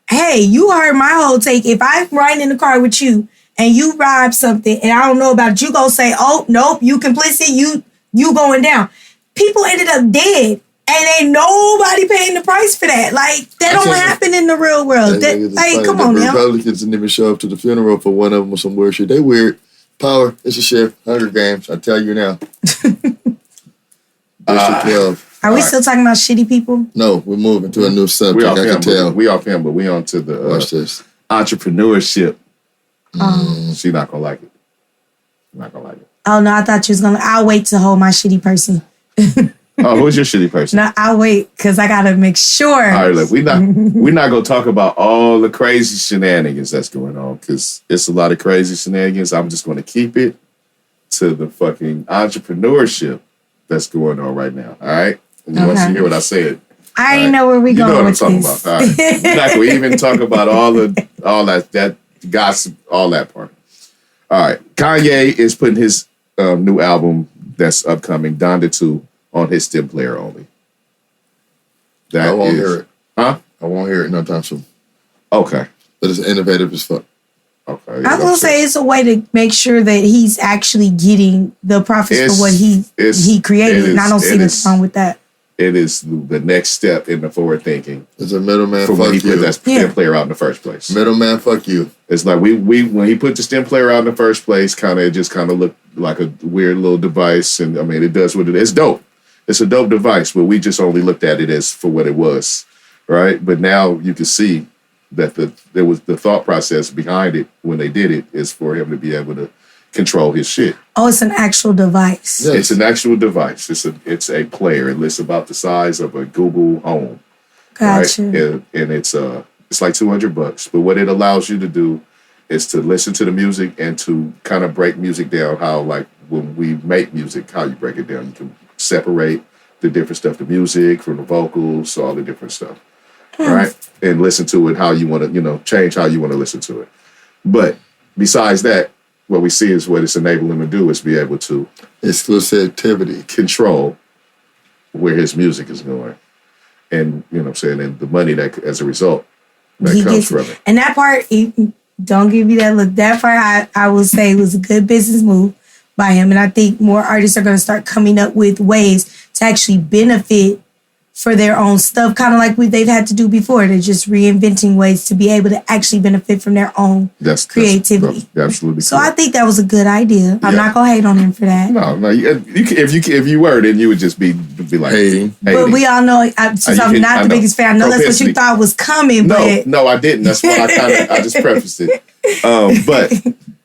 Hey, you heard my whole take. If I'm riding in the car with you and you rob something and I don't know about it, you gonna say, oh, nope, you complicit, you going down. People ended up dead. And ain't nobody paying the price for that. Like, that don't happen in the real world. Come on now. Republicans didn't even show up to the funeral for one of them or some weird shit. They weird. Power, it's a shift. Hunger Games, I tell you now. Are we still talking about shitty people? No, we're moving to a new subject. I can tell. We off him, but we on to the watch this. Entrepreneurship. She's not gonna like it. Oh no, I thought you was gonna. I'll wait to hold my shitty person. Oh, who's your shitty person? No, I'll wait because I gotta make sure. All right, look, we're not gonna talk about all the crazy shenanigans that's going on because it's a lot of crazy shenanigans. I'm just gonna keep it to the fucking entrepreneurship that's going on right now. All right, and once you hear what I said, I already know where we going. You know what I'm talking about. All right, we're not gonna even talk about all that gossip, all that part. All right, Kanye is putting his new album that's upcoming, Donda 2. On his stem player only. I won't hear it. Huh? I won't hear it no time soon. Okay. But it's innovative as fuck. Okay. I was going to say it's a way to make sure that he's actually getting the profits for what he created. And I don't see nothing wrong with that. It is the next step in the forward thinking. It's a middleman fuck when he you. put that stem player out in the first place. Middleman fuck you. It's like when he put the stem player out in the first place, it just looked like a weird little device. And I mean, it does what it is. It's dope. It's a dope device, but we just only looked at it as for what it was, right? But now you can see that there was the thought process behind it when they did it is for him to be able to control his shit. Oh, it's an actual device. Yes. It's an actual device. It's a player. It's about the size of a Google Home. Gotcha. Right? And it's like $200. But what it allows you to do is to listen to the music and to kind of break music down. How like when we make music, how you break it down. You can separate the different stuff, the music from the vocals, all the different stuff, right? And listen to it how you want to, change how you want to listen to it. But besides that, what we see is what it's enabling him to do is be able to exclusivity, control where his music is going, and and the money that as a result that comes from it. And that part, don't give me that look. That part, I will say, was a good business move by him. And I think more artists are going to start coming up with ways to actually benefit for their own stuff, kind of like they've had to do before. They're just reinventing ways to be able to actually benefit from their own creativity. That's absolutely. So I think that was a good idea. I'm not going to hate on him for that. No. If you were, then you would just be like hating. But we all know, since I'm not the biggest fan, I know that's what you thought was coming. No, I didn't. That's why I just prefaced it. But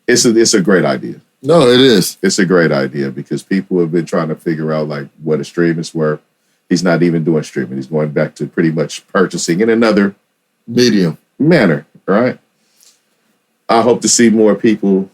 it's a great idea. No, it is. It's a great idea because people have been trying to figure out like what a stream is worth. He's not even doing streaming. He's going back to pretty much purchasing in another medium manner, right? I hope to see more people,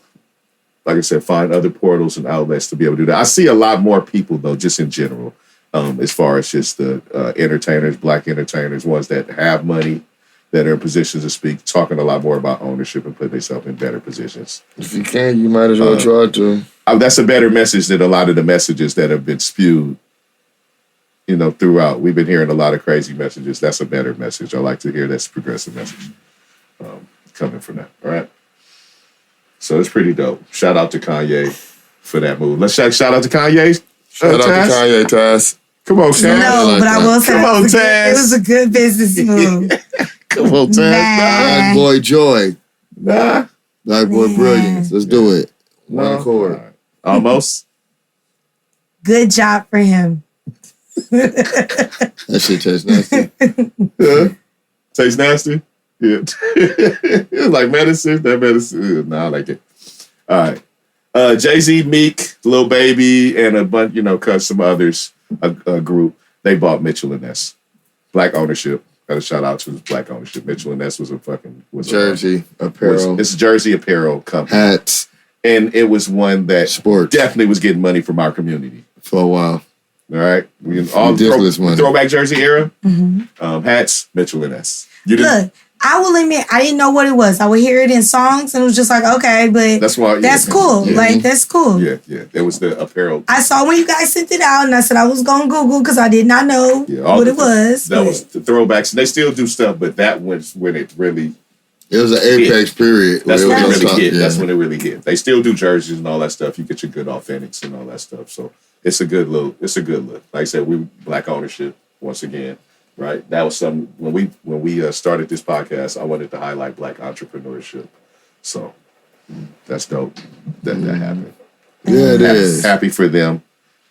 like I said, find other portals and outlets to be able to do that. I see a lot more people, though, just in general, as far as just the entertainers, black entertainers, ones that have money, that are in positions to speak, talking a lot more about ownership and putting themselves in better positions. If you can, you might as well try to. That's a better message than a lot of the messages that have been spewed, throughout. We've been hearing a lot of crazy messages. That's a better message. I like to hear that's a progressive message coming from that. All right. So it's pretty dope. Shout out to Kanye for that move. Let's shout out to Kanye. Shout out to Kanye, Taz. Come on, Taz. No, but I will say it was a good business move. Come on, Taz. Black boy joy. Nah. Black boy brilliance. Let's do it. One accord. Right. Almost. Good job for him. That shit tastes nasty. Yeah. Tastes nasty? Yeah. It's like medicine. That medicine. Nah, I like it. All right. Jay-Z, Meek, Lil Baby, and a bunch, some others, a group. They bought Mitchell & Ness. Black ownership. Got a shout out to Black ownership. Mitchell & Ness was Jersey apparel. It's a Jersey apparel company. Hats. And it was one that Sports. Definitely was getting money from our community. For a while. All right. All ridiculous money. Throwback Jersey era. Mm-hmm. Hats, Mitchell & Ness. Look, I will admit, I didn't know what it was. I would hear it in songs and it was just like, okay, but that's cool. Yeah. Like, that's cool. Yeah. It was the apparel. I saw when you guys sent it out and I said I was going to Google because I did not know what it was. That was the throwbacks. And they still do stuff, but that was when it really... It was an apex period. That's when it really hit. Yeah. That's when it really hit. They still do jerseys and all that stuff. You get your good authentics and all that stuff. So it's a good look. Like I said, we Black ownership once again. Right, that was something when we started this podcast. I wanted to highlight Black entrepreneurship, so that's dope that happened. Yeah, it is. Happy for them.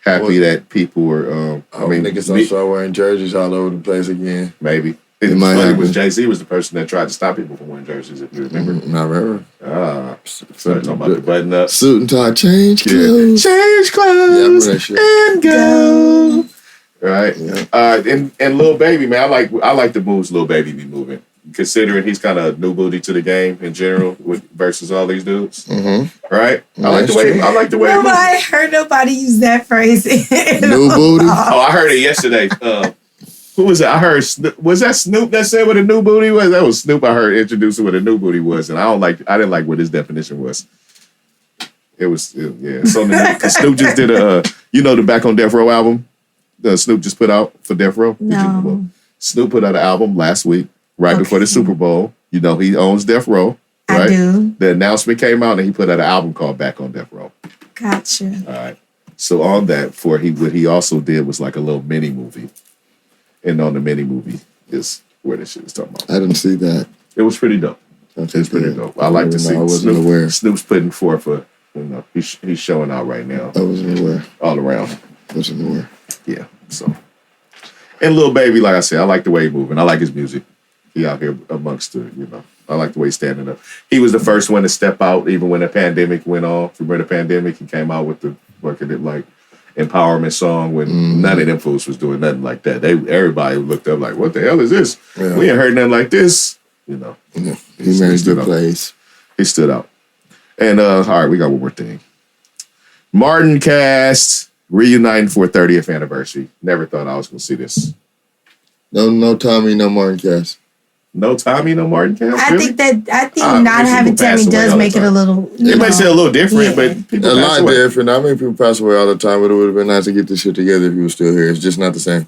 Happy that people were. Niggas don't start wearing jerseys all over the place again. Maybe it might happen. Was Jay-Z was the person that tried to stop people from wearing jerseys. If you remember, I remember. Started talking about the button up, suit and tie, change clothes, and go. Right, yeah. And Lil Baby, man, I like the moves Lil Baby be moving. Considering he's kind of new booty to the game in general, versus all these dudes, right? I like the way. I heard nobody use that phrase. New booty. Oh, I heard it yesterday. Who was it? I heard was that Snoop that said what a new booty was? That was Snoop. I heard introducing what a new booty was, and I didn't like what his definition was. It was yeah. So Snoop just did the Back on Death Row album. Snoop just put out for Death Row. No. Snoop put out an album last week, before the Super Bowl. He owns Death Row. Right? I do. The announcement came out, and he put out an album called Back on Death Row. Gotcha. All right. So on that, what he also did was like a little mini movie, and on the mini movie is where this shit is talking about. I didn't see that. It was pretty dope. It's pretty dope. I like to see Snoop's putting forth he's showing out right now. I wasn't aware. All around. Wasn't aware. Yeah, so. And Lil Baby, like I said, I like the way he's moving. I like his music. He out here amongst I like the way he's standing up. He was the first one to step out, even when the pandemic went on. Remember the pandemic? He came out with the empowerment song when none of them fools was doing nothing like that. Everybody looked up like, what the hell is this? Yeah. We ain't heard nothing like this. Yeah. He made good plays. He stood out. And all right, we got one more thing. Martin cast reuniting for 30th anniversary. Never thought I was going to see this. No Tommy, no Martin cast. No Tommy, no Martin cast? I think not having Tommy does make it a little... It makes it a little different, but people a lot different. I mean, people pass away all the time, but it would have been nice to get this shit together if you were still here. It's just not the same.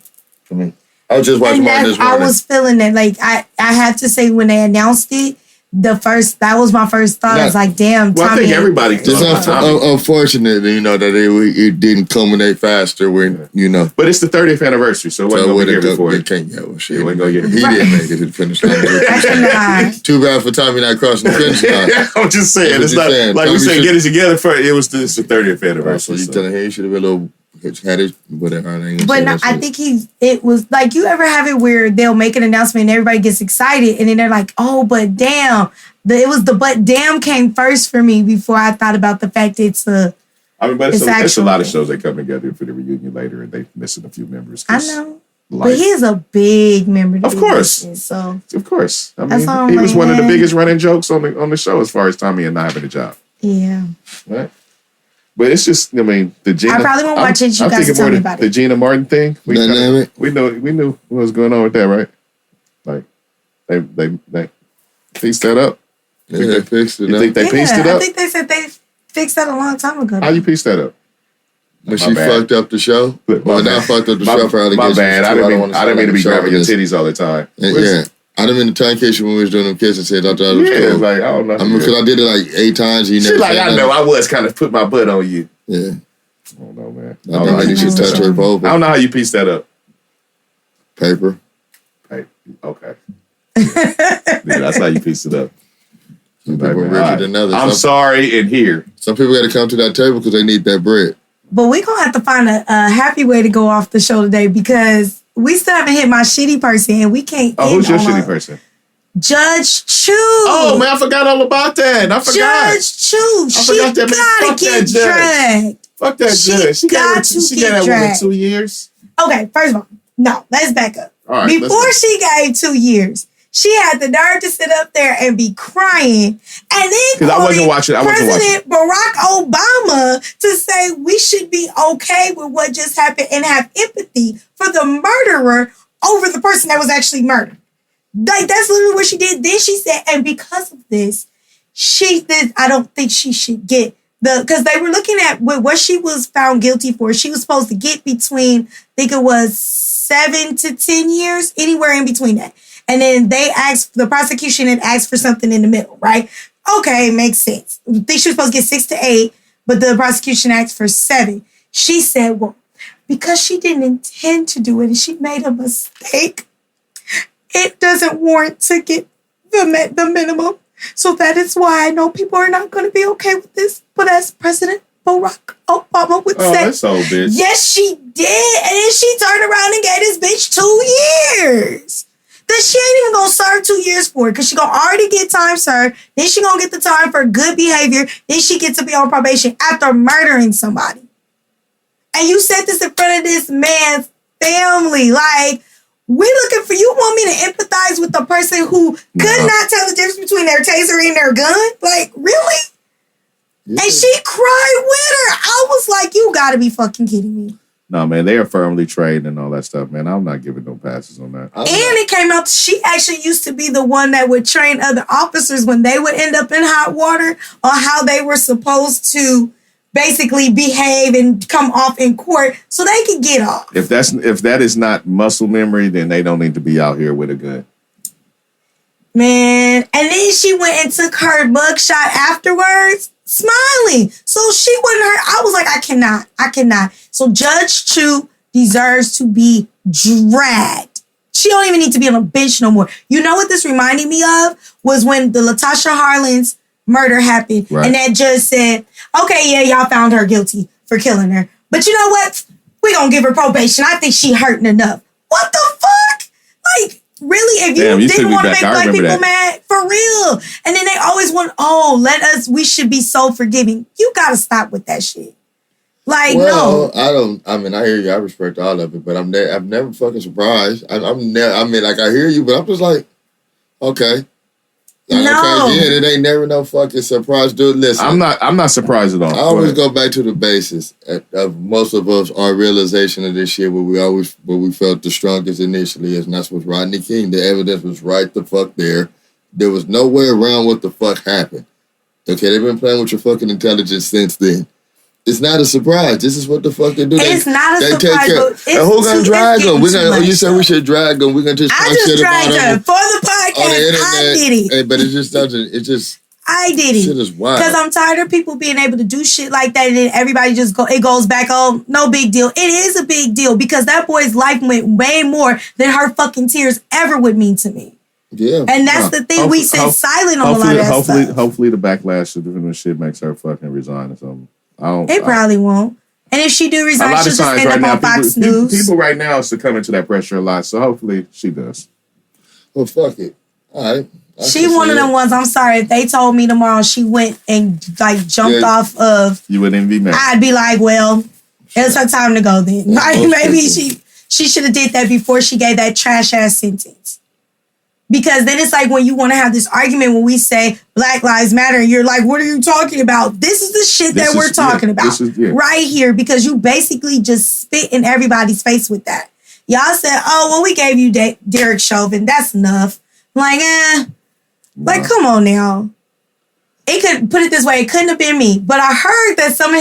I mean, I was just watching Martin this morning. I was feeling that. Like, I have to say, when they announced it, that was my first thought. I was like, damn, Tommy. I think everybody it's unfortunate, that it didn't culminate faster when, But it's the 30th anniversary, so it wasn't going to be here before. They can't get shit. He didn't make it to the finish line. Too bad for Tommy not crossing the finish line. I'm just saying. It's not like we said, get it together for it was the 30th anniversary. So you telling him he should have been a little had it, whatever. But no, I think it was like, you ever have it where they'll make an announcement and everybody gets excited and then they're like, oh, but damn. But damn came first for me before I thought about the fact it's a. I mean, but it's a lot of shows that come together for the reunion later and they missing a few members. I know. But he is a big member. Of course. So of course. I mean, he was one of the biggest running jokes on the show as far as Tommy and not having a job. Yeah. Right? But it's just, I mean, the Gina. I probably won't watch it. You guys tell me about it. The Gina Martin thing. We knew what was going on with that, right? Like, they pieced that up. Yeah, they fixed it. You think they pieced it up? I think they said they fixed that a long time ago. How you pieced that up? When she fucked up the show? Well, not fucked up the show for allegations. My bad. I didn't mean to be grabbing your titties all the time. Yeah. I didn't mean to turn case when we was doing them kiss and said I thought it was cool. Like, I don't know. I mean, because I did it like 8 times. You never like, I know. I was kind of put my butt on you. Yeah. I don't know, man. I don't know how you should touch her vulva. I don't know how you pieced that up. Paper. Okay. Yeah, that's how you pieced it up. Some people are richer than others. I'm sorry, and here. Some people got to come to that table because they need that bread. But we're going to have to find a happy way to go off the show today because we still haven't hit my shitty person and we can't. Oh, who's your shitty person? Judge Chu. Oh, man, I forgot all about that. I forgot. Judge Chu. She gotta get dragged. Fuck that judge. She got that woman 2 years. Okay, first of all, no, let's back up. All right, before she gave 2 years, she had the nerve to sit up there and be crying. And then I wasn't watching. President Barack Obama to say we should be okay with what just happened and have empathy for the murderer over the person that was actually murdered. Like, that's literally what she did. Then she said, and because of this, I don't think she should get because they were looking at what she was found guilty for. She was supposed to get between, I think it was 7 to 10 years, anywhere in between that. And then the prosecution had asked for something in the middle, right? Okay, makes sense. I think she was supposed to get 6 to 8, but the prosecution asked for 7. She said, well, because she didn't intend to do it and she made a mistake, it doesn't warrant to get the minimum. So that is why I know people are not going to be okay with this. But as President Barack Obama would say, that's old bitch. Yes, she did. And then she turned around and gave this bitch 2 years. That she ain't even gonna serve 2 years for it because she gonna already get time served. Then she gonna get the time for good behavior. Then she gets to be on probation after murdering somebody. And you said this in front of this man's family. Like, we looking for you. Want me to empathize with the person who could not tell the difference between their taser and their gun? Like, really? Yeah. And she cried with her. I was like, you gotta be fucking kidding me. No, man, they are firmly trained and all that stuff, man. I'm not giving no passes on that. And it came out, she actually used to be the one that would train other officers when they would end up in hot water on how they were supposed to basically behave and come off in court so they could get off. If that is not muscle memory, then they don't need to be out here with a gun. Man, and then she went and took her mugshot afterwards, smiling. So she wasn't hurt. I was like, I cannot. So Judge Chu deserves to be dragged. She don't even need to be on a bench no more. You know what this reminded me of? Was when the Latasha Harlins murder happened. Right. And that judge said, okay, yeah, y'all found her guilty for killing her. But you know what? We gonna give her probation. I think she hurting enough. What the fuck? Like, really? If you didn't want to make black people mad, for real. And then they always want, we should be so forgiving. You gotta stop with that shit. Like, no. I hear you. I respect all of it, but I'm never fucking surprised. I hear you, but I'm just like, okay. Like, no. Okay, yeah, it ain't never no fucking surprise, dude. Listen, I'm not surprised at all. I always go back to the basis of most of us, our realization of this shit, where we felt the strongest initially is, and that's with Rodney King. The evidence was right the fuck there. There was no way around what the fuck happened. Okay, they've been playing with your fucking intelligence since then. It's not a surprise. This is what the fuck they do. It's not a surprise. Take care. And who's gonna drag them? You said we should drag them. We're gonna just I just dragged her for the podcast. On the internet. I did it. But it just doesn't. It just. I did it. Shit is wild. Because I'm tired of people being able to do shit like that and then everybody just goes back, oh, no big deal. It is a big deal because that boy's life went way more than her fucking tears ever would mean to me. Yeah. And that's the thing. We sit silent on a lot of that stuff. Hopefully the backlash to different shit makes her fucking resign or something. It probably won't. And if she do A resign, lot she'll of just times end right up now, on Fox News. people right now are succumbing to that pressure a lot. So hopefully she does. Well, fuck it. All right. She one of them ones. I'm sorry. If they told me tomorrow she went and like jumped off of, you wouldn't even be mad. I'd be like, well, it's her time to go then. Like maybe she should have did that before she gave that trash ass sentence. Because then it's like when you want to have this argument when we say Black Lives Matter, and you're like, what are you talking about? This is the shit that we're talking about right here, because you basically just spit in everybody's face with that. Y'all said, oh, well, we gave you Derek Chauvin. That's enough. Like, like, come on now. It could, put it this way, it couldn't have been me. But I heard that some of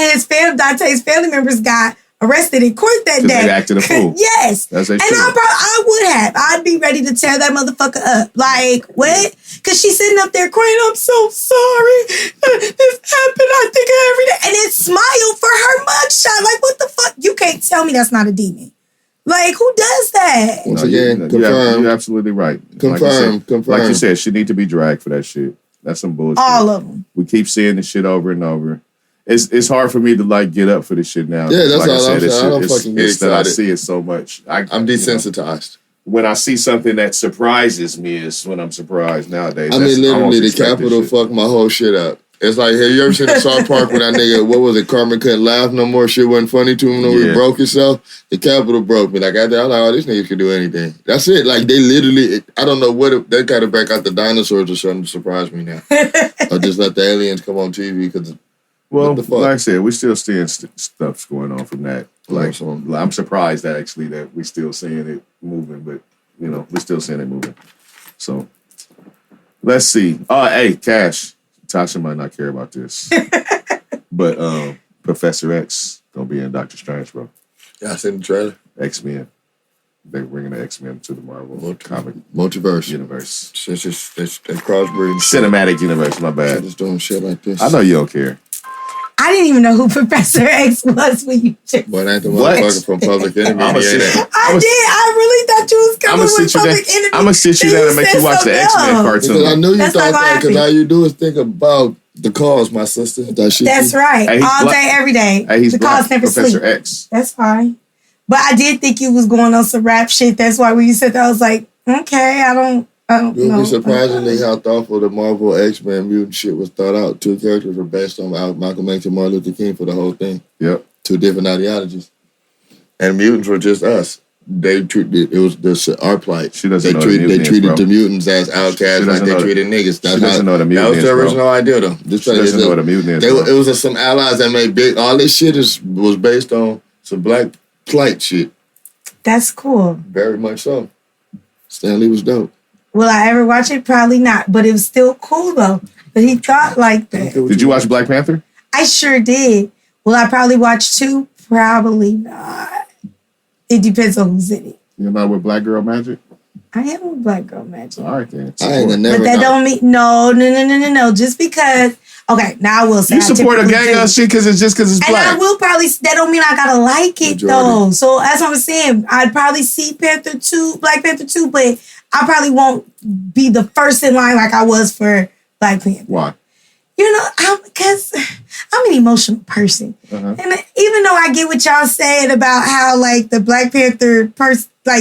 Dante's family members got arrested in court that day. They acted a fool. Yes. That's and I would have. I'd be ready to tear that motherfucker up. Like, what? Because she's sitting up there crying, I'm so sorry. This happened, I think every day. And then smile for her mugshot. Like, what the fuck? You can't tell me that's not a demon. Like, who does that? Once again, confirm. You're absolutely right. Confirm. Like you said, she need to be dragged for that shit. That's some bullshit. All of them. We keep seeing this shit over and over. It's hard for me to like get up for this shit now. Yeah, that's all I'm saying. I don't fucking get excited. I see it so much. I'm desensitized. When I see something that surprises me is when I'm surprised nowadays. I mean, literally, the Capitol fucked my whole shit up. It's like, have you ever seen the South Park when that nigga, what was it, Carmen couldn't laugh no more, shit wasn't funny to him, he broke himself? The Capitol broke me. Like, after I was like, oh, these niggas can do anything. That's it. Like, they literally, I don't know what, they got to back out the dinosaurs or something to surprise me now. Or just let the aliens come on TV, because, well, like I said, we're still seeing stuff going on from that. Like, I'm surprised, actually, that we're still seeing it moving, but, you know, we're still seeing it moving. So, let's see. Hey, Cash. Tasha might not care about this, but Professor X gonna be in Doctor Strange, bro. Yeah, I seen the trailer. X-Men. They're bringing the X-Men to the Marvel comic multiverse universe. It's just crossbreeding. Cinematic universe. My bad. Just doing shit like this. I know you don't care. I didn't even know who Professor X was when you just... But ain't the motherfucker from Public Enemy. I really thought you was coming with Public Enemy. I'm going to sit you down and make you watch the X-Men cartoon. Because I knew you thought that, because all you do is think about the cause, my sister. That's right. Hey, all day, every day. Hey, he's the cause never sleeps. Professor X. That's fine. But I did think you was going on some rap shit. That's why when you said that, I was like, okay, I don't know. You'll be surprisingly how thoughtful the Marvel X-Men mutant shit was thought out. 2 characters were based on Malcolm X and Martin Luther King for the whole thing. Yep. 2 different ideologies. And mutants were just us. They treated our plight. She doesn't know they treated the mutants as outcasts like they treated niggas. She doesn't know what a mutant is, That was the original idea, though. She doesn't know what a mutant is. It was some allies that made big. All this shit was based on some black plight shit. That's cool. Very much so. Stan Lee was dope. Will I ever watch it? Probably not. But it was still cool, though. But he thought like that. Did you watch Black Panther? I sure did. Will I probably watch 2? Probably not. It depends on who's in it. You're not with Black Girl Magic? I am with Black Girl Magic. All right, then. I ain't never. But that don't mean... No. Just because... Okay, now I will say... You support a gang of shit because it's black. And I will probably... That don't mean I gotta like it, though. So, as I'm saying, I'd probably see Black Panther 2, but I probably won't be the first in line like I was for Black Panther. Why? You know, because I'm an emotional person. And even though I get what y'all saying about how, like, the Black Panther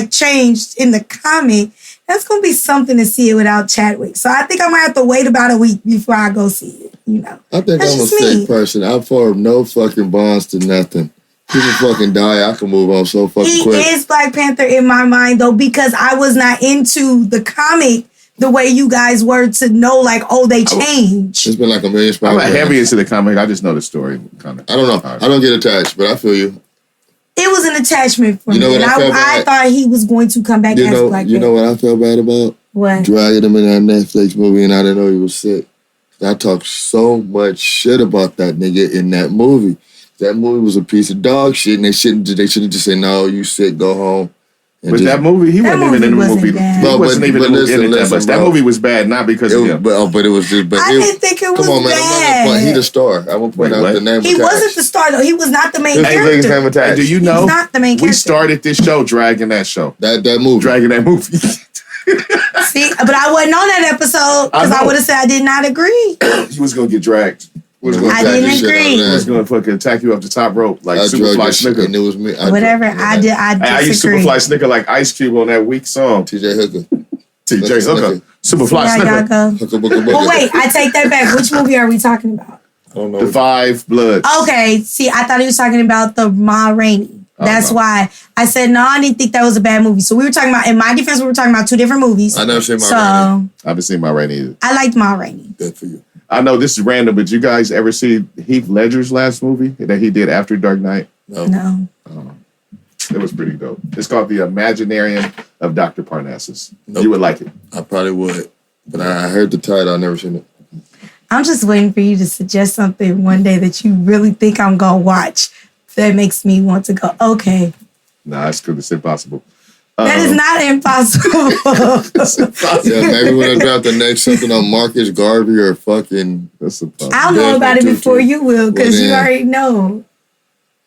changed in the comic, that's going to be something to see it without Chadwick. So I think I might have to wait about a week before I go see it, you know. I think I'm a sick person. I form no fucking bonds to nothing. People fucking die. I can move on so fucking quick. He is Black Panther in my mind, though, because I was not into the comic the way you guys were to know, like, oh, they changed. It's been like a million I'm not heavy into the comic. I just know the story. Kind of. I don't know. I don't get attached, but I feel you. It was an attachment for me. What I thought he was going to come back as Black Panther. You know what I felt bad about? What? Dragging him in that Netflix movie and I didn't know he was sick. I talked so much shit about that nigga in that movie. That movie was a piece of dog shit, and they shouldn't just say, no, you sick, go home. But that movie, he wasn't even in the movie. He wasn't even in it that much. That movie was bad, not because of him. But it was just... I didn't think it was come on, man, bad. He the star. I will point out the name. He wasn't the star, though. He was not the main character. Hey, do you know? He's not the main character. We started this show dragging that show. That movie. Dragging that movie. See, but I wasn't on that episode because I would have said I did not agree. He was going to get dragged. I didn't agree. I was going to fucking attack you off the top rope like I Superfly Snicker. And it was me. Whatever. I did. I used disagree. Superfly Snicker like Ice Cube on that weak song. TJ Hooker. TJ Hooker. Superfly Snicker. But wait, I take that back. Which movie are we talking about? I don't know. The Five Bloods. Okay. See, I thought he was talking about the Ma Rainey. That's why I said, no, I didn't think that was a bad movie. So we were talking about, in my defense, we were talking about two different movies. I never seen Ma Rainey. I haven't seen Ma Rainey either. I liked Ma Rainey. Good for you. I know this is random, but you guys ever see Heath Ledger's last movie that he did after Dark Knight? No. It was pretty dope. It's called The Imaginarium of Dr. Parnassus. Nope. You would like it. I probably would. But I heard the title. I've never seen it. I'm just waiting for you to suggest something one day that you really think I'm going to watch that makes me want to go, okay. Nah, it's because it's impossible. That is not impossible. It's impossible. Yeah, maybe when I drop the next something on Marcus Garvey or fucking... That's impossible. I'll know about it before you will, because Well, you then. already know.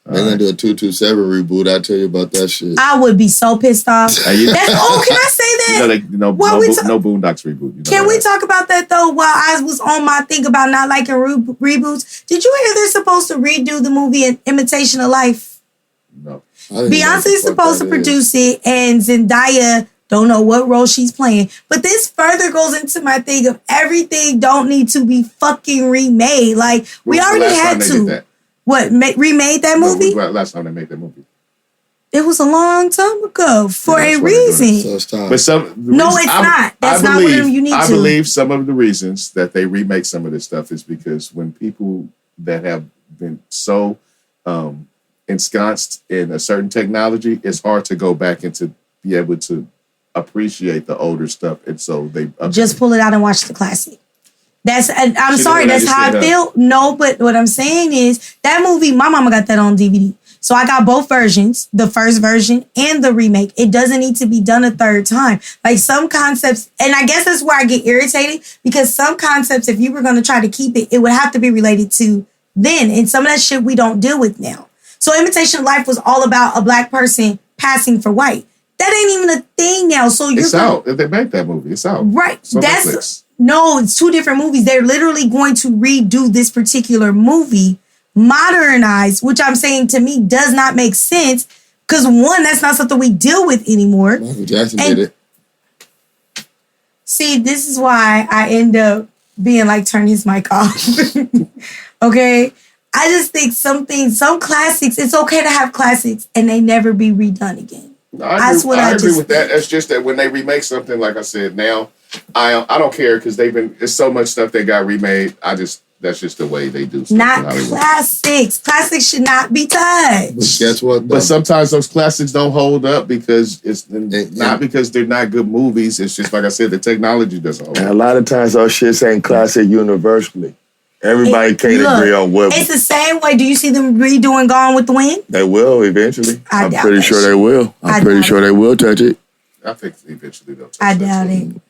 They're going to do a 227 reboot. I'll tell you about that shit. I would be so pissed off. Hey, you- Can I say that? no Boondocks reboot. You know Can we that. talk about that though? While I was on my thing about not liking reboots, did you hear they're supposed to redo the movie in Imitation of Life? No. Beyonce's supposed to produce it, and Zendaya don't know what role she's playing. But this further goes into my thing of everything don't need to be fucking remade. Like we already had to. What remade that movie? Last time they made that movie. It was a long time ago for a reason. So it's time. But it's not. That's not what you need to. I believe some of the reasons that they remake some of this stuff is because when people that have been so ensconced in a certain technology, it's hard to go back and to be able to appreciate the older stuff. And so they just pull it out and watch the classic. I'm sorry, that's how I feel. No, but what I'm saying is that movie, my mama got that on DVD. So I got both versions, the first version and the remake. It doesn't need to be done a third time. Like some concepts, and I guess that's where I get irritated, because some concepts, if you were going to try to keep it, it would have to be related to then. And some of that shit we don't deal with now. So Imitation of Life was all about a black person passing for white. That ain't even a thing now. So it's out. If they make that movie, it's out. Right. So Netflix. No, it's two different movies. They're literally going to redo this particular movie, modernized, which I'm saying to me does not make sense. Because one, that's not something we deal with anymore. Michael Jackson did it. See, this is why I end up being like, turn his mic off. Okay? I just think some classics, it's okay to have classics and they never be redone again. I agree with that. It's just that when they remake something, like I said, now I don't care because there's so much stuff that got remade. That's just the way they do stuff. Not classics. Classics should not be touched. But guess what? But sometimes those classics don't hold up because it's not because they're not good movies. It's just like I said, the technology doesn't hold up. And a lot of times those shits ain't classic universally. Everybody can't agree on what. It's the same way. Do you see them redoing Gone with the Wind? They will eventually. I'm doubt pretty that sure shit. they will. I'm pretty sure they will touch it. I think eventually they'll touch I that doubt shit. it.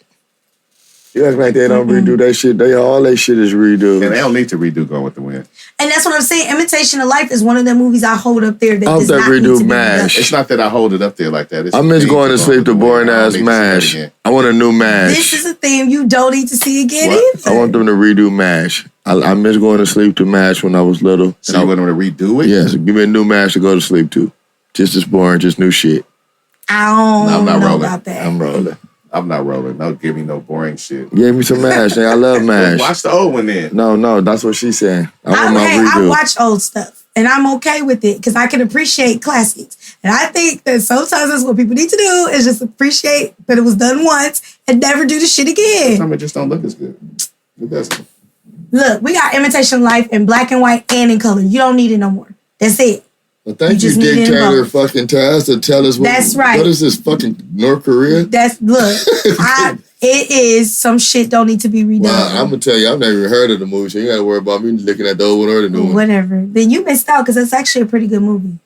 You act like they don't redo that shit. All that shit is redo. And they don't need to redo Gone with the Wind. And that's what I'm saying. Imitation of Life is one of the movies I hold up there that I hope does they not need redo to be MASH. redone. It's not that I hold it up there like that. I miss going to sleep to boring ass MASH. I want a new This MASH. is a theme you don't need to see again either. I want them to redo MASH. I miss going to sleep to MASH when I was little. So you want them to redo it? Yes, give me a new MASH to go to sleep to. Just as boring, just new shit. I don't know rolling. about that. I'm rolling. I'm not rolling. Don't give me no boring shit. Give me some MASH, nigga. I love MASH. Watch the old one then. No, that's what she's saying. I want my redo. I watch old stuff, and I'm okay with it because I can appreciate classics. And I think that sometimes that's what people need to do is just appreciate that it was done once and never do the shit again. Sometimes it just don't look as good. It doesn't. Look, we got Imitation of Life in black and white and in color. You don't need it no more. That's it. Well, thank you, just need it in dictator both. fucking Taz, to tell us what. That's right. What is this, fucking North Korea? It is some shit don't need to be redone. Well, I'm gonna tell you, I've never even heard of the movie, so you gotta worry about me looking at the old one or the new one. Whatever. Then you missed out because that's actually a pretty good movie.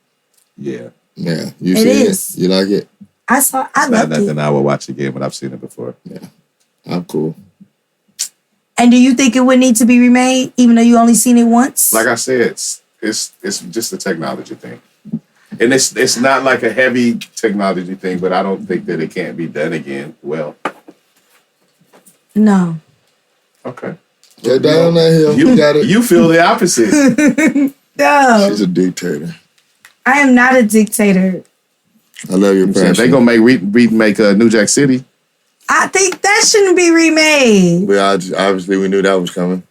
Yeah. Yeah, you It see is. it? You like it? I Not loved nothing it. I will watch again, but I've seen it before. Yeah, I'm cool. And do you think it would need to be remade, even though you only seen it once? Like I said, it's just a technology thing. And it's not like a heavy technology thing, but I don't think that it can't be done again. Well, No. okay. Get down on that hill. You got it. You feel the opposite. No. She's a dictator. I am not a dictator. I love your passion. They gonna remake New Jack City. I think that shouldn't be remade. Obviously, we knew that was coming.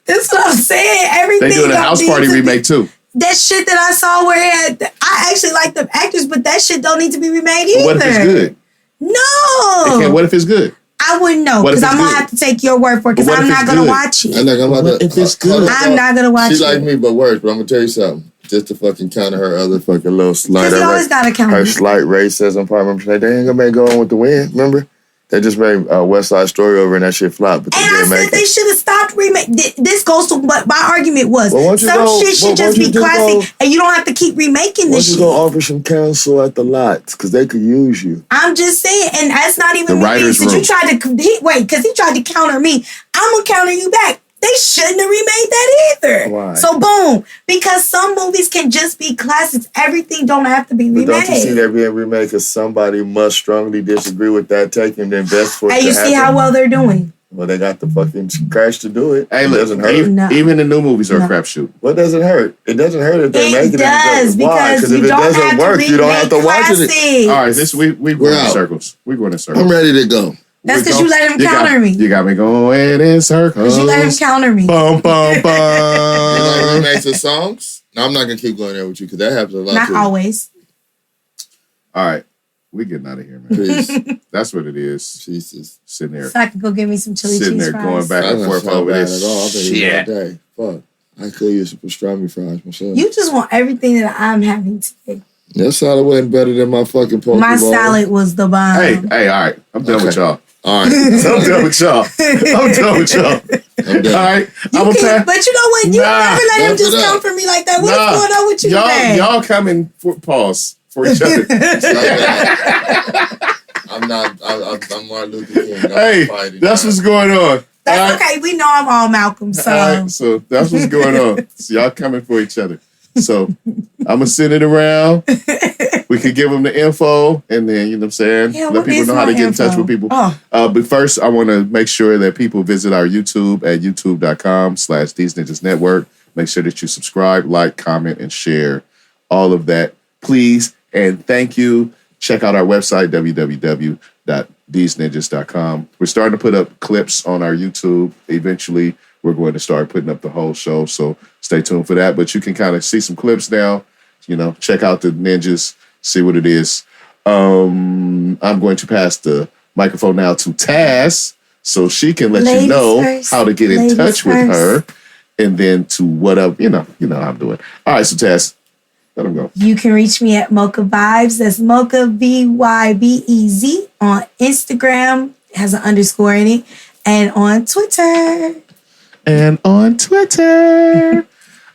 That's what I'm saying. Everything. They doing a House Party remake too. That shit that I saw where I actually like the actors, but that shit don't need to be remade either. What if it's good? No. What if it's good? I wouldn't know because I'm gonna have to take your word for it because I'm not gonna watch it. If it's good, I'm not gonna watch it. She like me, but worse. But I'm gonna tell you something. Just to fucking counter her other fucking little slight. Because you always gotta counter her slight racism part. Remember, they ain't gonna make Go On With The Wind. Remember? They just made West Side Story over and that shit flopped. But and I said they should have stopped remaking. This goes to what my argument was. Shit should just be classic, and you don't have to keep remaking this shit. Why don't you go offer some counsel at the lots? Because they could use you. I'm just saying, and that's not even the writer's room. You tried to because he tried to counter me. I'm gonna counter you back. They shouldn't have remade that either. Why? So boom, because some movies can just be classics. Everything don't have to be remade. But don't you see that being remade because somebody must strongly disagree with that take and invest for it and you see how well they're doing. Well, they got the fucking cash to do it. Hey, it doesn't hurt. Even the new movies are a crapshoot. What doesn't hurt? It doesn't hurt if they make it. It does because if it doesn't work, you don't have to watch it. All right, we're going in circles. We're going in circles. I'm ready to go. That's because you let him counter me. You got me going in circles. Because you let him counter me. Bum, bum, bum. You like remakes of songs? No, I'm not going to keep going there with you because that happens a lot. Not always. All right. We getting out of here, man. Peace. That's what it is. Jesus. Sitting there. So I can go get me some chili cheese fries. Sitting there going back and forth over this shit. All day. Fuck. I could use some pastrami fries myself. You just want everything that I'm having today. That salad wasn't better than my fucking Pokeball. My salad was the bomb. Hey, all right. I'm done with y'all. All right. I'm done with y'all. All right. But you know what? You never let him just come for me like that. What's going on with you today? Y'all coming for for each other. I'm Martin Luther King. Hey, that's what's going on. That's okay. We know I'm all Malcolm. So. All right, so that's what's going on. So y'all coming for each other. So I'm going to send it around. We could give them the info and then, you know what I'm saying? Yeah, let people know how to get in touch with people. Oh. But first, I want to make sure that people visit our YouTube at youtube.com/Deez Ninjas Network. Make sure that you subscribe, like, comment, and share all of that, please. And thank you. Check out our website, www.deezninjas.com. We're starting to put up clips on our YouTube. Eventually, we're going to start putting up the whole show, so stay tuned for that. But you can kind of see some clips now. You know, check out the ninjas, see what it is. I'm going to pass the microphone now to Taz so she can let you know how to get in touch with her, and then to what up, you know how I'm doing. All right, so Taz, let him go. You can reach me at Mocha Vibes. That's Mocha VYBEZ on Instagram. It has an underscore in it, and on Twitter.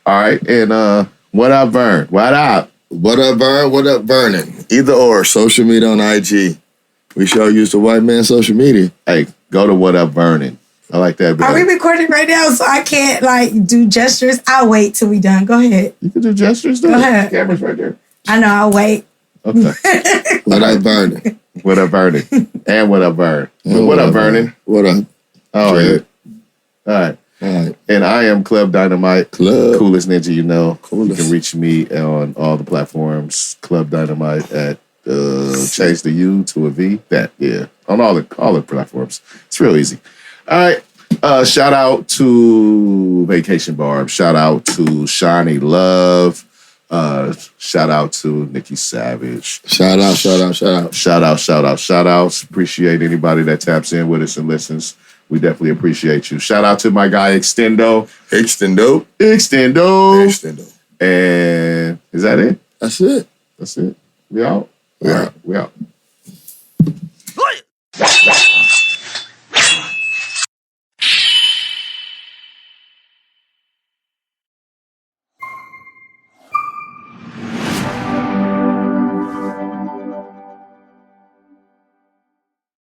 All right, and what up, Vern? What up? What up, Vern? What up, Vernon? Either or, social media on IG. We sure use the white man social media. Hey, go to What Up, Vernon. I like that. Are we recording right now so I can't do gestures? I'll wait till we done. Go ahead. You can do gestures. Go ahead. The camera's right there. I know. I'll wait. Okay. What up, Vernon? What up, Vernon? And what up, Vern? What up, Vernon? What up? Oh, yeah. All right. And I am Club Dynamite. Coolest ninja you know. Coolest. You can reach me on all the platforms. Club Dynamite at change the U to a V. On all the platforms. It's real easy. All right. Shout out to Vacation Barb. Shout out to Shanni Love. Shout out to Nikki Savage. Shout out. Appreciate anybody that taps in with us and listens. We definitely appreciate you. Shout out to my guy Extendo. And is that it? That's it. We out? We out.